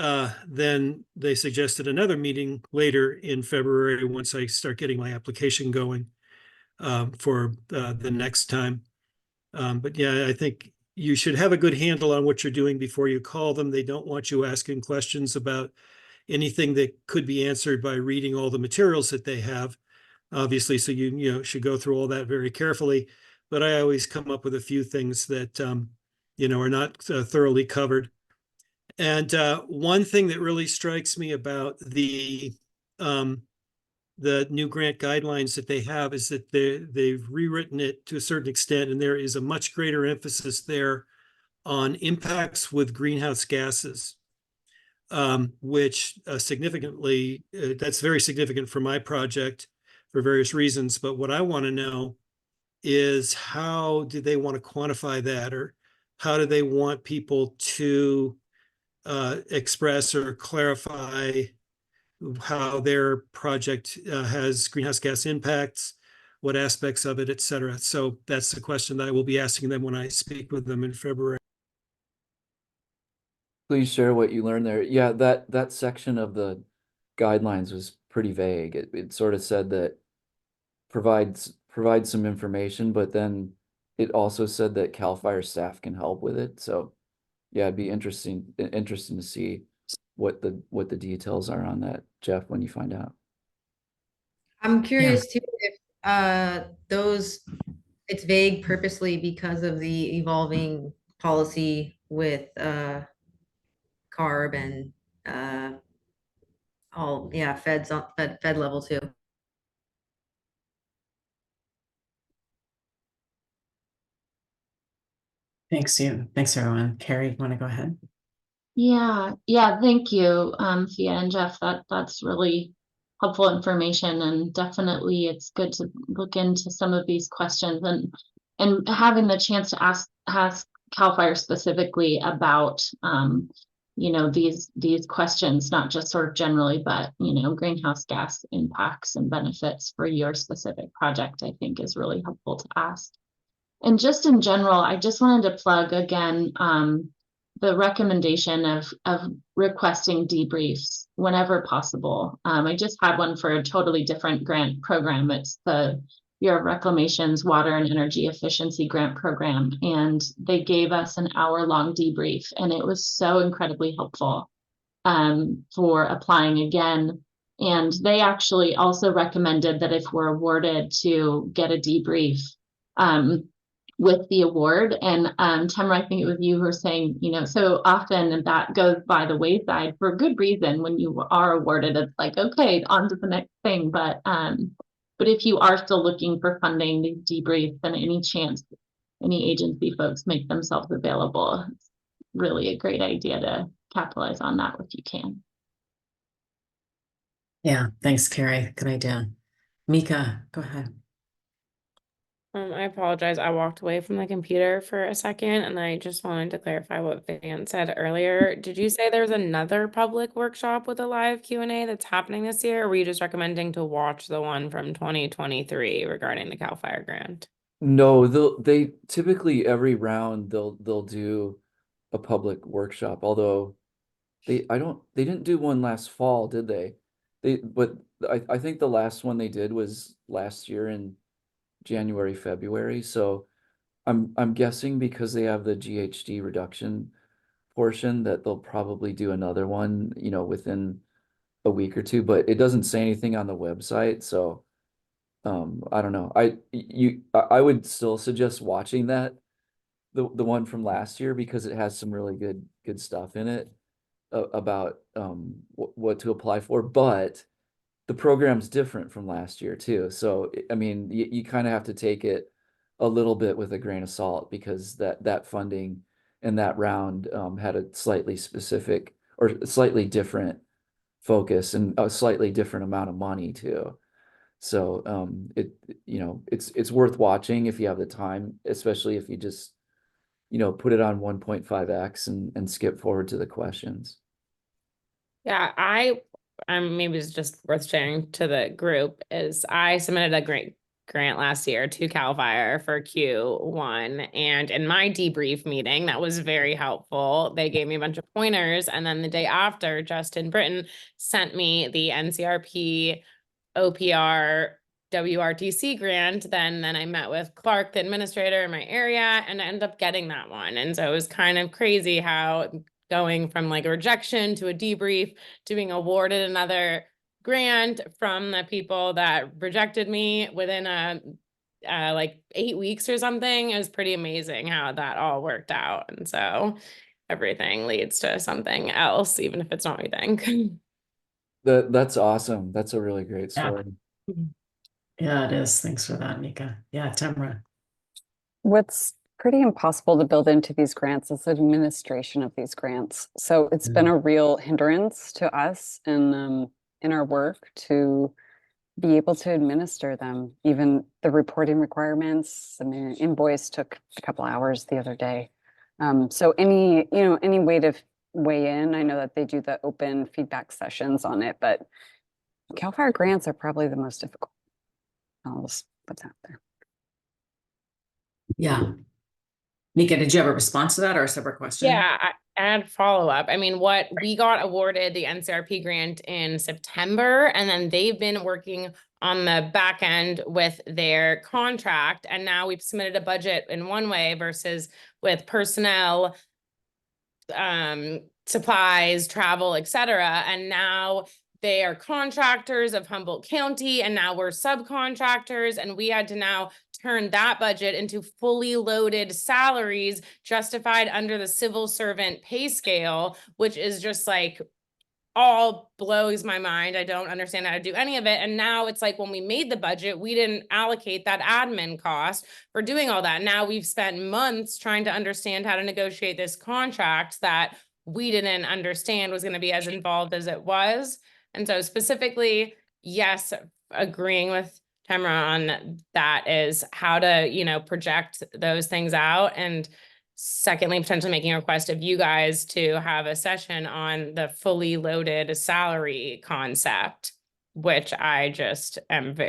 then they suggested another meeting later in February once I start getting my application going for the next time. But yeah, I think you should have a good handle on what you're doing before you call them. They don't want you asking questions about anything that could be answered by reading all the materials that they have, obviously. So you should go through all that very carefully. But I always come up with a few things that are not thoroughly covered. And one thing that really strikes me about the new grant guidelines that they have is that they've rewritten it to a certain extent, and there is a much greater emphasis there on impacts with greenhouse gases, which significantly, that's very significant for my project for various reasons. But what I want to know is, how do they want to quantify that, or how do they want people to express or clarify how their project has greenhouse gas impacts, what aspects of it, et cetera. So that's the question that I will be asking them when I speak with them in February. Please share what you learned there. Yeah, that section of the guidelines was pretty vague. It sort of said that provides some information, but then it also said that CAL FIRE staff can help with it. So yeah, it'd be interesting to see what the details are on that, Jeff, when you find out. I'm curious too if it's vague purposely because of the evolving policy with CARB and Fed level too. Thanks, you. Thanks, everyone. Carrie, you want to go ahead? Yeah, thank you, Thea and Jeff. That's really helpful information, and definitely it's good to look into some of these questions and having the chance to ask CAL FIRE specifically about these questions, not just sort of generally, but greenhouse gas impacts and benefits for your specific project, I think is really helpful to ask. And just in general, I just wanted to plug again the recommendation of requesting debriefs whenever possible. I just had one for a totally different grant program. It's the Bureau of Reclamation's Water and Energy Efficiency Grant Program, and they gave us an hour-long debrief, and it was so incredibly helpful for applying again. And they actually also recommended that if we're awarded, to get a debrief with the award. And Tamara, I think it was you who were saying, so often that goes by the wayside for good reason. When you are awarded, it's like, okay, on to the next thing. But if you are still looking for funding, the debrief, and any chance any agency folks make themselves available, it's really a great idea to capitalize on that if you can. Yeah, thanks, Carrie. Good idea. Mika, go ahead. I apologize. I walked away from the computer for a second, and I just wanted to clarify what Van said earlier. Did you say there's another public workshop with a live Q&A that's happening this year, or were you just recommending to watch the one from 2023 regarding the CAL FIRE grant? No, they typically every round they'll do a public workshop, although they didn't do one last fall, did they? But I think the last one they did was last year in January, February. So I'm guessing because they have the GHG reduction portion that they'll probably do another one, within a week or two, but it doesn't say anything on the website. So I don't know. I would still suggest watching that, the one from last year, because it has some really good stuff in it about what to apply for, but the program's different from last year too. So, I mean, you kind of have to take it a little bit with a grain of salt, because that funding and that round had a slightly specific or slightly different focus and a slightly different amount of money too. So it's worth watching if you have the time, especially if you just put it on 1.5x and skip forward to the questions. Yeah, maybe it's just worth sharing to the group is I submitted a great grant last year to CAL FIRE for Q1. And in my debrief meeting, that was very helpful. They gave me a bunch of pointers. And then the day after, Justin Britton sent me the NCRP OPR WRTC grant. Then I met with Clark, the administrator in my area, and I ended up getting that one. And so it was kind of crazy how going from like a rejection to a debrief to being awarded another grant from the people that rejected me within like 8 weeks or something. It was pretty amazing how that all worked out. And so everything leads to something else, even if it's not what you think. That's awesome. That's a really great story. Yeah, it is. Thanks for that, Mika. Yeah, Tamara. What's pretty impossible to build into these grants is administration of these grants. So it's been a real hindrance to us in our work to be able to administer them. Even the reporting requirements, I mean, invoice took a couple hours the other day. So any way to weigh in, I know that they do the open feedback sessions on it, but CAL FIRE grants are probably the most difficult. I'll just put that there. Yeah. Mika, did you have a response to that or a separate question? Yeah, I had follow-up. I mean, what we got awarded the NCRP grant in September, and then they've been working on the back end with their contract. And now we've submitted a budget in one way versus with personnel, supplies, travel, etc. And now they are contractors of Humboldt County, and now we're subcontractors, and we had to now turn that budget into fully loaded salaries justified under the civil servant pay scale, which is just like all blows my mind. I don't understand how to do any of it. And now it's like when we made the budget, we didn't allocate that admin cost for doing all that. Now we've spent months trying to understand how to negotiate this contract that we didn't understand was going to be as involved as it was. And so specifically, yes, agreeing with Tamara on that is how to, project those things out. And secondly, potentially making a request of you guys to have a session on the fully loaded salary concept, which I just isn't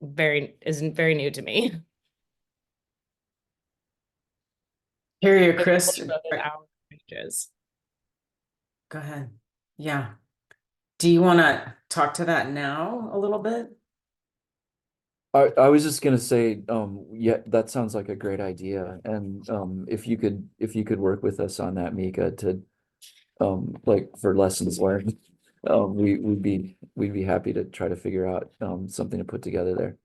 very new to me. Hear you, Chris. Go ahead. Yeah. Do you want to talk to that now a little bit? I was just gonna say, yeah, that sounds like a great idea. And if you could work with us on that, Mika, to like for lessons learned, we'd be happy to try to figure out something to put together there.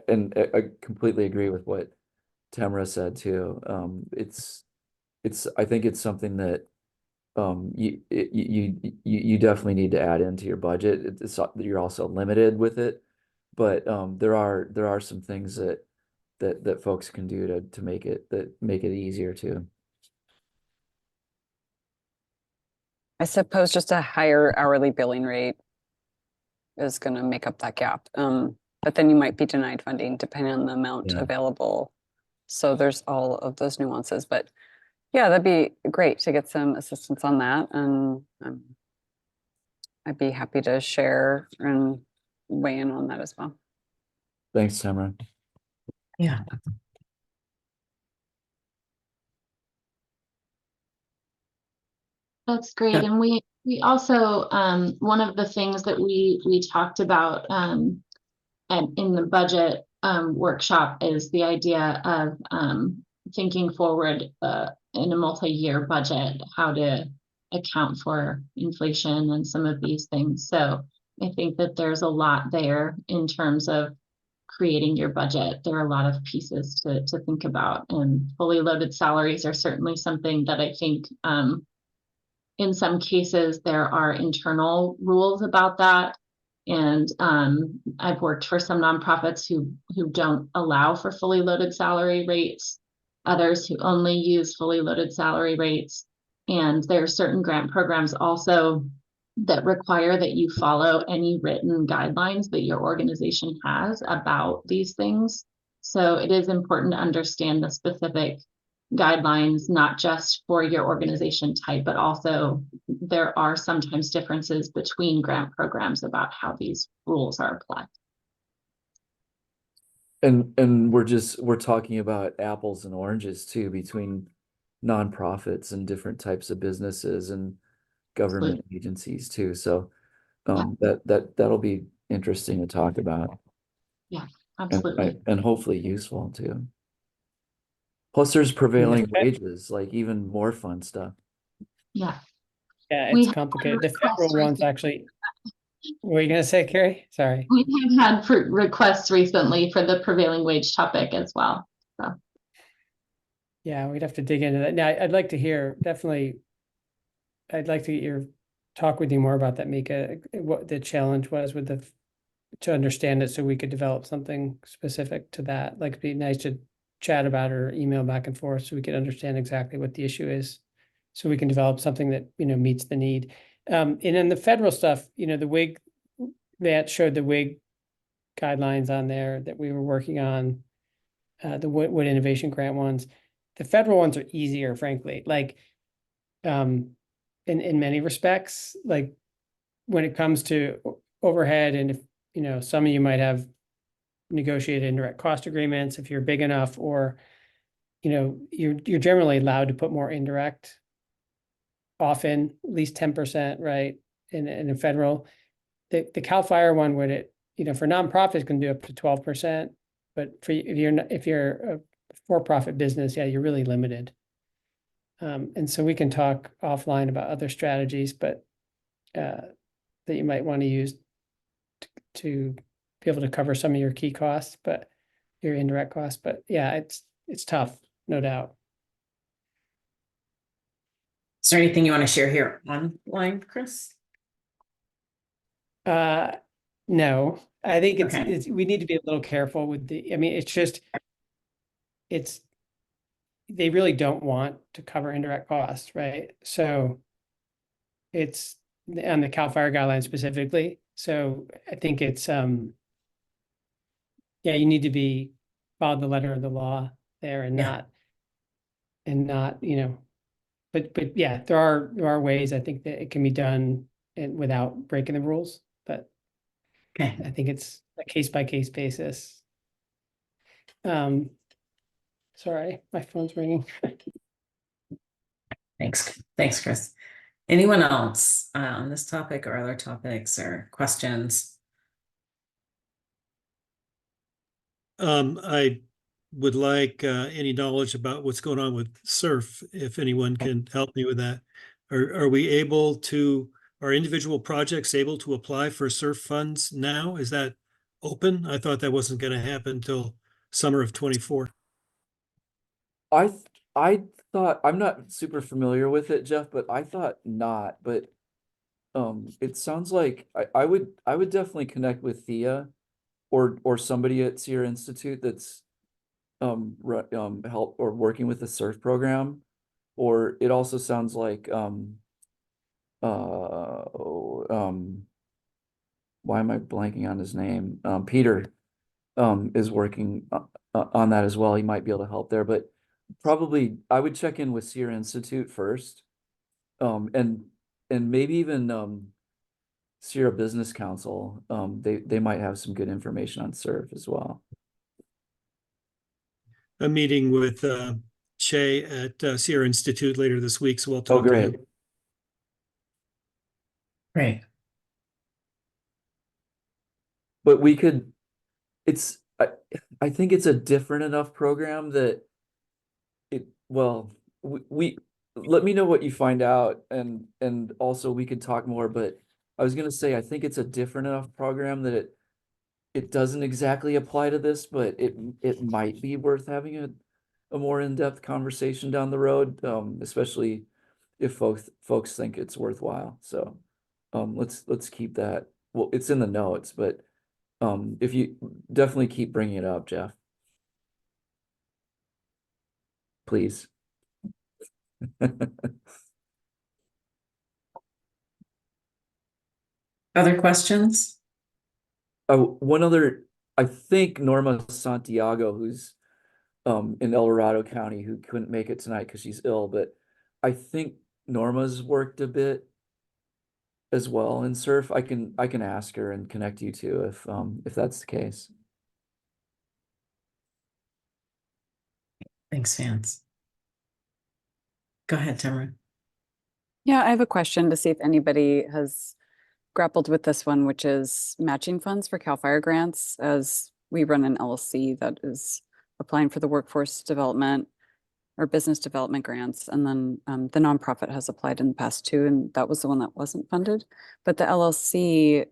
And I completely agree with what Tamara said too. I think it's something that you definitely need to add into your budget. You're also limited with it, but there are some things that folks can do to make it easier too. I suppose just a higher hourly billing rate is going to make up that gap. But then you might be denied funding depending on the amount available. So there's all of those nuances, but yeah, that'd be great to get some assistance on that. And I'd be happy to share and weigh in on that as well. Thanks, Tamara. Yeah. That's great. And we also, one of the things that we talked about and in the budget workshop is the idea of thinking forward in a multi-year budget, how to account for inflation and some of these things. So I think that there's a lot there in terms of creating your budget. There are a lot of pieces to think about, and fully loaded salaries are certainly something that I think in some cases there are internal rules about that. And I've worked for some nonprofits who don't allow for fully loaded salary rates. others who only use fully loaded salary rates. And there are certain grant programs also that require that you follow any written guidelines that your organization has about these things. So it is important to understand the specific guidelines, not just for your organization type, but also there are sometimes differences between grant programs about how these rules are applied. And we're talking about apples and oranges too, between nonprofits and different types of businesses and government agencies too. So that'll be interesting to talk about. Yeah, absolutely. And hopefully useful too. Plus there's prevailing wages, like even more fun stuff. Yeah. Yeah, We it's have complicated. The requests federal ones recently. actually, what were you gonna say, Carrie? Sorry. We have had requests recently for the prevailing wage topic as well. So Yeah, we'd have to dig into that. Now, I'd like to hear, definitely, I'd like to get your talk with you more about that, Mika, what the challenge was with to understand it so we could develop something specific to that. Like, it'd be nice to chat about or email back and forth so we could understand exactly what the issue is. So we can develop something that, meets the need. And then the federal stuff, the WIG, that showed the WIG guidelines on there that we were working on, the Wood Innovation Grant ones. The federal ones are easier, frankly, like, in many respects, like when it comes to overhead, and if, some of you might have negotiated indirect cost agreements, if you're big enough, or, you're generally allowed to put more indirect, often at least 10%, right? In a federal, the CAL FIRE one would for nonprofits can do up to 12%, but if you're a for-profit business, yeah, you're really limited. And so we can talk offline about other strategies, but that you might want to use to be able to cover some of your key costs, but your indirect costs. But yeah, it's tough, no doubt. Is there anything you want to share here online, Chris? No, I think Okay. we need to be a little careful with they really don't want to cover indirect costs, right? So it's on the CAL FIRE guidelines specifically. So I think it's, you need to follow the letter of the law there and Yeah. not, but yeah, there are ways I think that it can be done without breaking the rules, but Okay. I think it's a case by case basis. Sorry, my phone's ringing. Thanks, Chris. Anyone else on this topic or other topics or questions? I would like any knowledge about what's going on with SURF, if anyone can help me with that. Are we able to, are individual projects able to apply for SURF funds now? Is that open? I thought that wasn't going to happen until summer of 24. I thought, I'm not super familiar with it, Jeff, but I thought not, but it sounds like I would definitely connect with Thea or somebody at Sierra Institute that's help or working with the SURF program. Or it also sounds like why am I blanking on his name? Peter is working on that as well. He might be able to help there, but probably I would check in with Sierra Institute first. And maybe even Sierra Business Council. They might have some good information on SURF as well. I'm meeting with Che at Sierra Institute later this week, so we'll talk to him. Great. But we could, I think it's a different enough program that we let me know what you find out, and also we could talk more, but I was gonna say, I think it's a different enough program that it doesn't exactly apply to this, but it might be worth having a more in-depth conversation down the road, especially if folks think it's worthwhile. So let's keep that. Well, it's in the notes, but if you definitely keep bringing it up, Jeff. please. Other questions? Oh, one other, I think Norma Santiago, who's in El Dorado County, who couldn't make it tonight because she's ill, but I think Norma's worked a bit as well in surf. I can ask her and connect you two if that's the case. Thanks, Vance. Go ahead, Tamara. Yeah, I have a question to see if anybody has grappled with this one, which is matching funds for CAL FIRE grants, as we run an LLC that is applying for the workforce development or business development grants. And then the nonprofit has applied in the past too, and that was the one that wasn't funded. But the LLC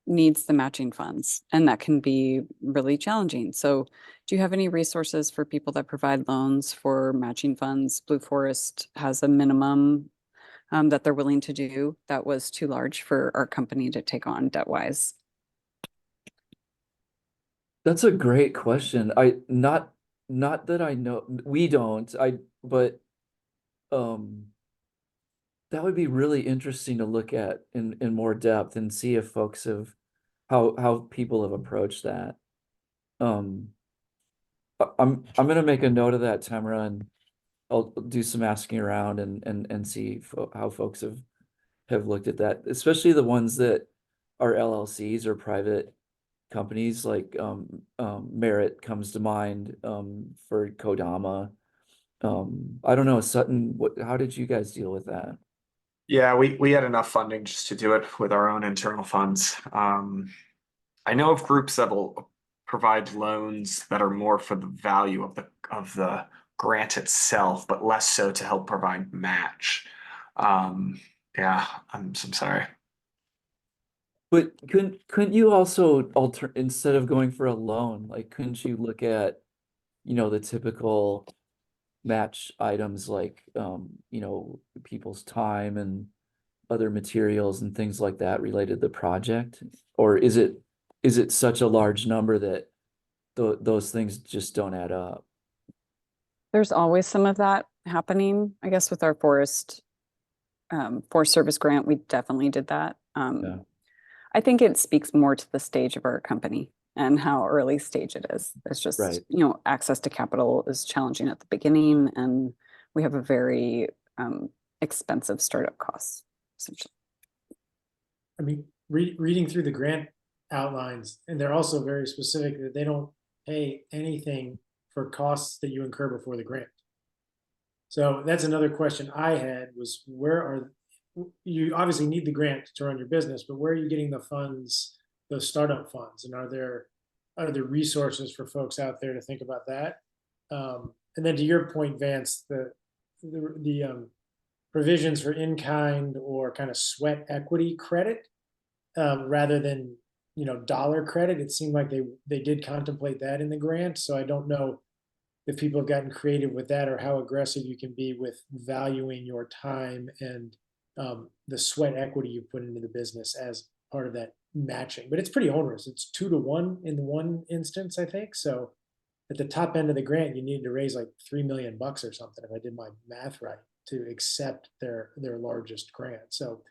needs the matching funds, and that can be really challenging. So do you have any resources for people that provide loans for matching funds? Blue Forest has a minimum that they're willing to do that was too large for our company to take on debt-wise. That's a great question. Not that I know, we don't, but that would be really interesting to look at in more depth and see if folks have, how people have approached that. I'm gonna make a note of that, Tamara, and I'll do some asking around and see how folks have looked at that, especially the ones that are LLCs or private companies, like Merit comes to mind for Kodama. I don't know, Sutton, how did you guys deal with that? Yeah, we had enough funding just to do it with our own internal funds. I know of groups that will provide loans that are more for the value of the grant itself, but less so to help provide match. Yeah, I'm sorry. But couldn't you also instead of going for a loan, like couldn't you look at, the typical match items like people's time and other materials and things like that related to the project? Or is it such a large number that those things just don't add up? There's always some of that happening, I guess, with our Forest Service grant. We definitely did that. Yeah. I think it speaks more to the stage of our company and how early stage it is. It's just, Right. Access to capital is challenging at the beginning, and we have a very expensive startup costs, essentially. I mean, reading through the grant outlines, and they're also very specific that they don't pay anything for costs that you incur before the grant. So that's another question I had, was you obviously need the grant to run your business, but where are you getting the funds, those startup funds? And are there resources for folks out there to think about that? And then to your point, Vance, the provisions for in-kind or kind of sweat equity credit, rather than dollar credit, it seemed like they did contemplate that in the grant. So I don't know if people have gotten creative with that, or how aggressive you can be with valuing your time and the sweat equity you put into the business as part of that matching. But it's pretty onerous. It's 2 to 1 in the one instance, I think. So at the top end of the grant, you needed to raise like $3 million or something, if I did my math right, to accept their largest grant. So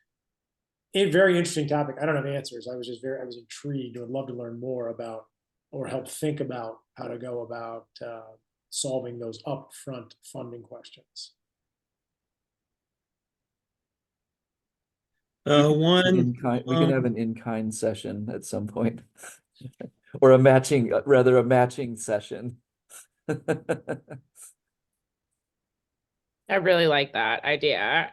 a very interesting topic. I don't have answers. I was intrigued. Would love to learn more about, or help think about how to go about solving those upfront funding questions. We can have an in-kind session at some point, or a matching session. I really like that idea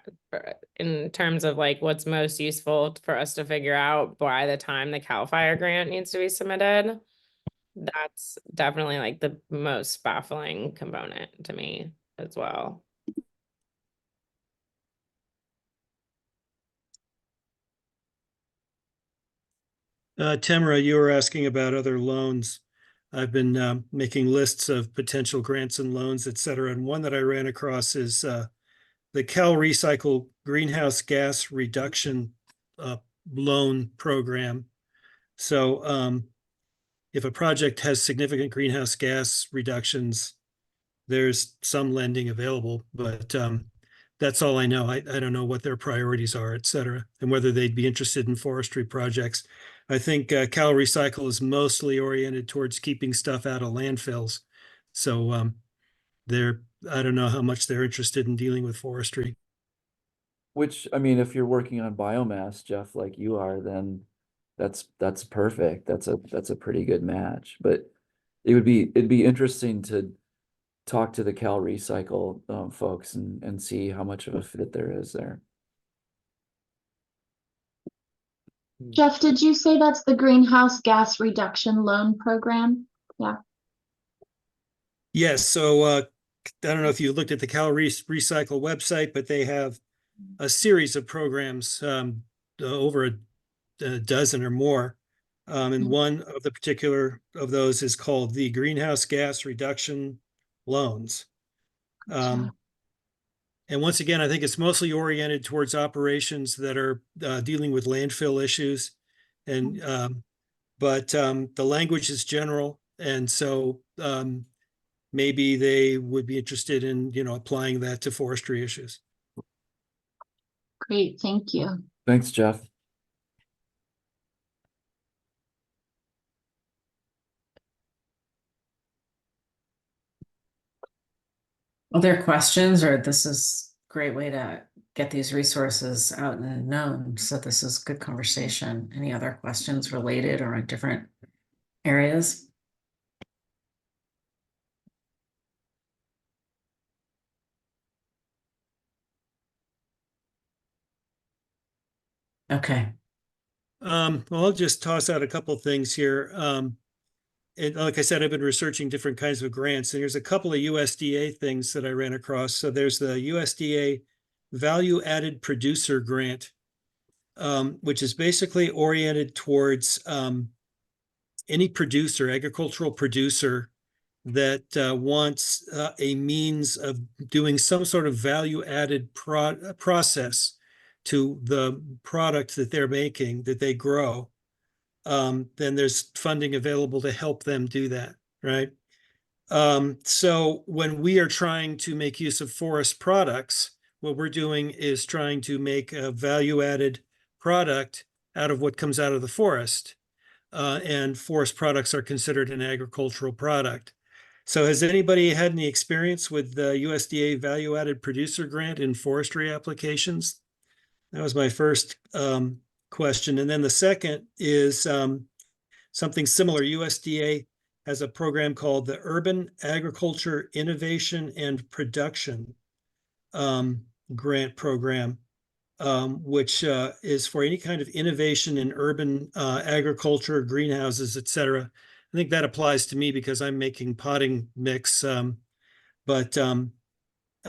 in terms of like what's most useful for us to figure out by the time the CAL FIRE grant needs to be submitted. That's definitely like the most baffling component to me as well. Tamara, you were asking about other loans. I've been making lists of potential grants and loans, et cetera. And one that I ran across is the Cal Recycle Greenhouse Gas Reduction Loan Program. So if a project has significant greenhouse gas reductions, there's some lending available, but that's all I know. I don't know what their priorities are, et cetera, and whether they'd be interested in forestry projects. I think Cal Recycle is mostly oriented towards keeping stuff out of landfills. So I don't know how much they're interested in dealing with forestry. Which, I mean, if you're working on biomass, Jeff, like you are, then that's perfect. That's a pretty good match. But it'd be interesting to talk to the Cal Recycle folks and see how much of a fit there is there. Jeff, did you say that's the greenhouse gas reduction loan program? Yeah. Yes, so I don't know if you looked at the Cal Recycle website, but they have a series of programs, over a dozen or more. And one of the particular of those is called the Greenhouse Gas Reduction Loans. And once again, I think it's mostly oriented towards operations that are dealing with landfill issues. And but the language is general, and so maybe they would be interested in, applying that to forestry issues. Great, thank you. Thanks, Jeff. Other questions, or this is a great way to get these resources out and known. So this is good conversation. Any other questions related or in different areas? Okay. Well, I'll just toss out a couple of things here. And like I said, I've been researching different kinds of grants, and there's a couple of USDA things that I ran across. So there's the USDA Value Added Producer Grant, which is basically oriented towards any producer, agricultural producer that wants a means of doing some sort of value added process to the product that they're making, that they grow. Then there's funding available to help them do that, right? So when we are trying to make use of forest products, what we're doing is trying to make a value-added product out of what comes out of the forest. And forest products are considered an agricultural product. So has anybody had any experience with the USDA Value-Added Producer Grant in forestry applications? That was my first question. And then the second is something similar. USDA has a program called the Urban Agriculture Innovation and Production Grant Program, which is for any kind of innovation in urban agriculture, greenhouses, et cetera. I think that applies to me because I'm making potting mix, but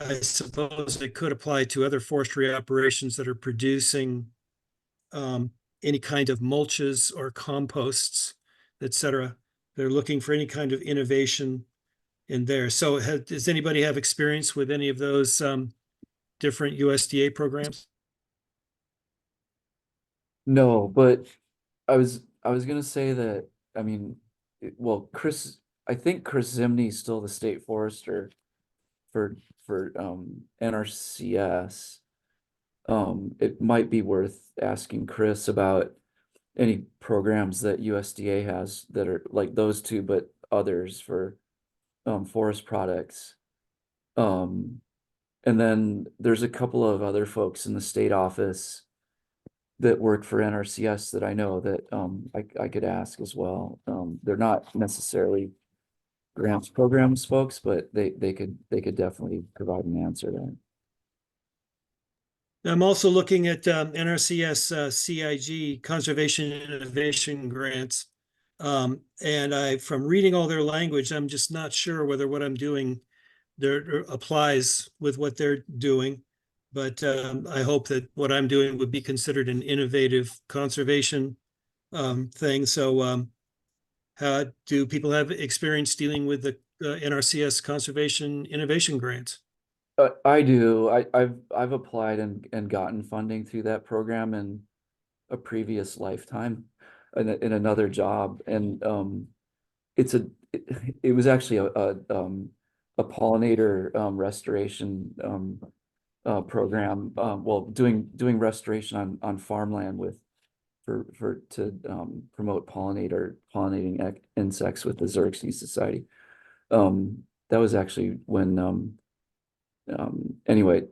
I suppose it could apply to other forestry operations that are producing any kind of mulches or composts, et cetera. They're looking for any kind of innovation in there. So does anybody have experience with any of those different USDA programs? No, but I was gonna say that, I mean, well, I think Chris Zimney is still the state forester for NRCS. It might be worth asking Chris about any programs that USDA has that are like those two, but others for forest products. And then there's a couple of other folks in the state office that work for NRCS that I know that I could ask as well. They're not necessarily grants programs folks, but they could definitely provide an answer there. I'm also looking at NRCS CIG Conservation Innovation Grants. And from reading all their language, I'm just not sure whether what I'm doing there applies with what they're doing. But I hope that what I'm doing would be considered an innovative conservation thing. So how do people have experience dealing with the NRCS Conservation Innovation Grants? I do. I've applied and gotten funding through that program in a previous lifetime in another job. And it was actually a a pollinator restoration program, well, doing restoration on farmland with to promote pollinating insects with the Xerces Society. That was actually when anyway,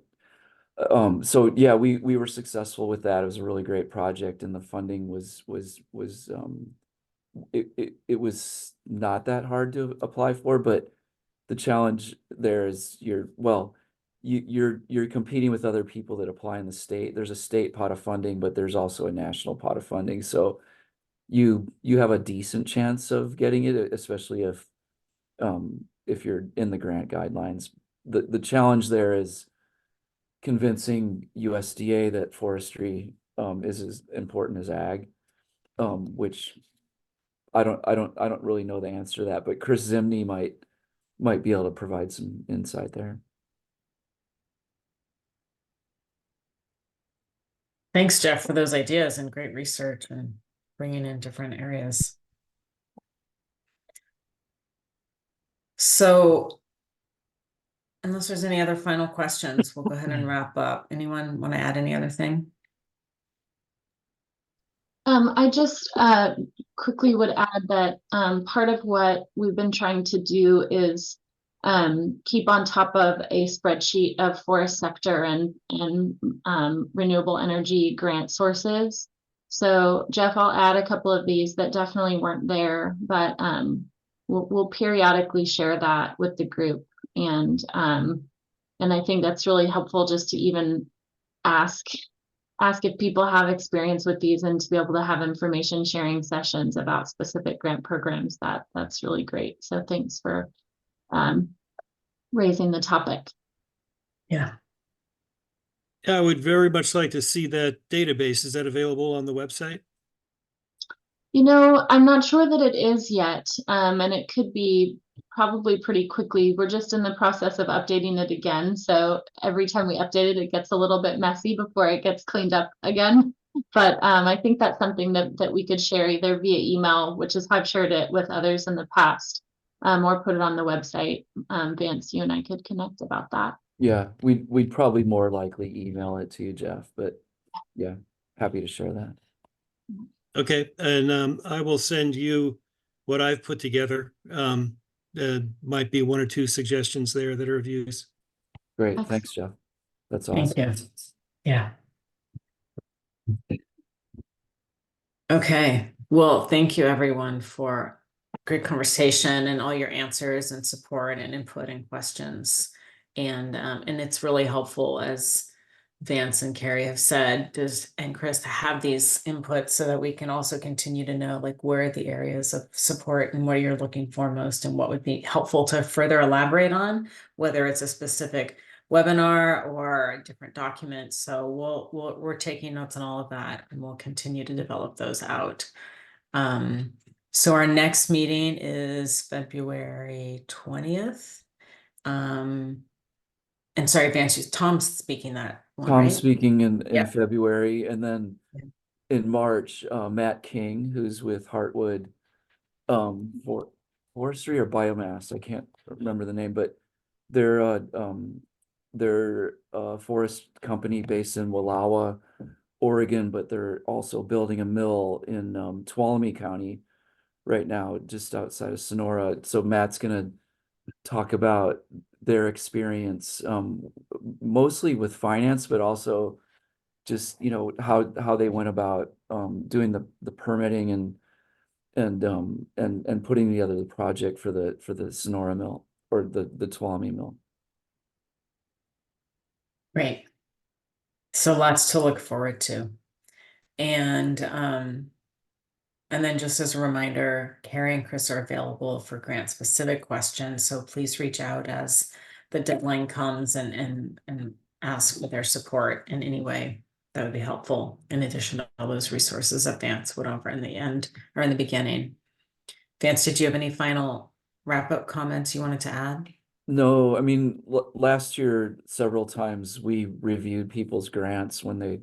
so yeah, we were successful with that. It was a really great project, and the funding was it was not that hard to apply for, but the challenge there is you're competing with other people that apply in the state. There's a state pot of funding, but there's also a national pot of funding. So you have a decent chance of getting it, especially if you're in the grant guidelines. The challenge there is convincing USDA that forestry is as important as ag, which I don't really know the answer to that, but Chris Zimney might be able to provide some insight there. Thanks, Jeff, for those ideas and great research and bringing in different areas. So unless there's any other final questions, we'll go ahead and wrap up. Anyone want to add any other thing? I just quickly would add that part of what we've been trying to do is keep on top of a spreadsheet of forest sector and renewable energy grant sources. So Jeff, I'll add a couple of these that definitely weren't there, but we'll periodically share that with the group. And I think that's really helpful just to even ask if people have experience with these and to be able to have information sharing sessions about specific grant programs. That's really great. So thanks for raising the topic. Yeah. I would very much like to see that database. Is that available on the website? You know, I'm not sure that it is yet, and it could be probably pretty quickly. We're just in the process of updating it again. So every time we update it, it gets a little bit messy before it gets cleaned up again. But I think that's something that we could share either via email, which is how I've shared it with others in the past, or put it on the website. Vance, you and I could connect about that. Yeah, we'd probably more likely email it to you, Jeff, but yeah, happy to share that. Okay, and I will send you what I've put together. Might be one or two suggestions there that are of use. Great, thanks, Jeff. That's awesome. Thank you. Yeah. Okay, well, thank you everyone for great conversation and all your answers and support and input and questions. And it's really helpful, as Vance and Carrie have said, and Chris, to have these inputs so that we can also continue to know like where are the areas of support and what you're looking for most and what would be helpful to further elaborate on, whether it's a specific webinar or a different document. So we're taking notes on all of that, and we'll continue to develop those out. So our next meeting is February 20th. And sorry, Vance, Tom's speaking that one, Tom's right? speaking in Yeah. February, and then in March, Matt King, who's with Heartwood for Forestry or Biomass, I can't remember the name, but they're a forest company based in Wallowa, Oregon, but they're also building a mill in Tuolumne County right now, just outside of Sonora. So Matt's gonna talk about their experience, mostly with finance, but also just, you know, how they went about doing the permitting and putting together the project for the Sonora mill or the Tuolumne mill. Great. So lots to look forward to. And then just as a reminder, Carrie and Chris are available for grant specific questions. So please reach out as the deadline comes and ask for their support in any way that would be helpful, in addition to all those resources that Vance went over in the end or in the beginning. Vance, did you have any final wrap-up comments you wanted to add? No, I mean, last year, several times we reviewed people's grants when they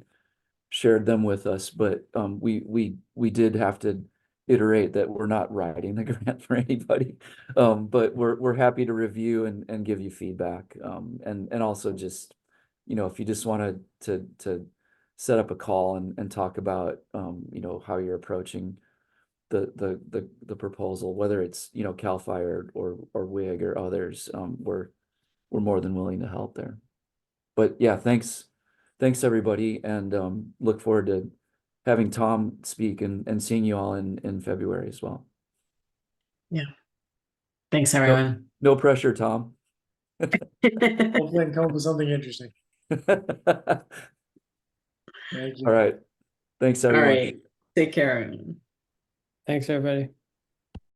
shared them with us, but we did have to iterate that we're not writing the grant for anybody. But we're happy to review and give you feedback. And also just, you know, if you just wanted to set up a call and talk about, you know, how you're approaching the proposal, whether it's, you know, CAL FIRE or WIG or others, we're more than willing to help there. But yeah, thanks everybody, and look forward to having Tom speak and seeing you all in February as well. Thanks, everyone. No pressure, Tom. Hopefully I can come up with something interesting. All Thank you. right. Thanks, All everyone. right. Take care. Thanks, everybody.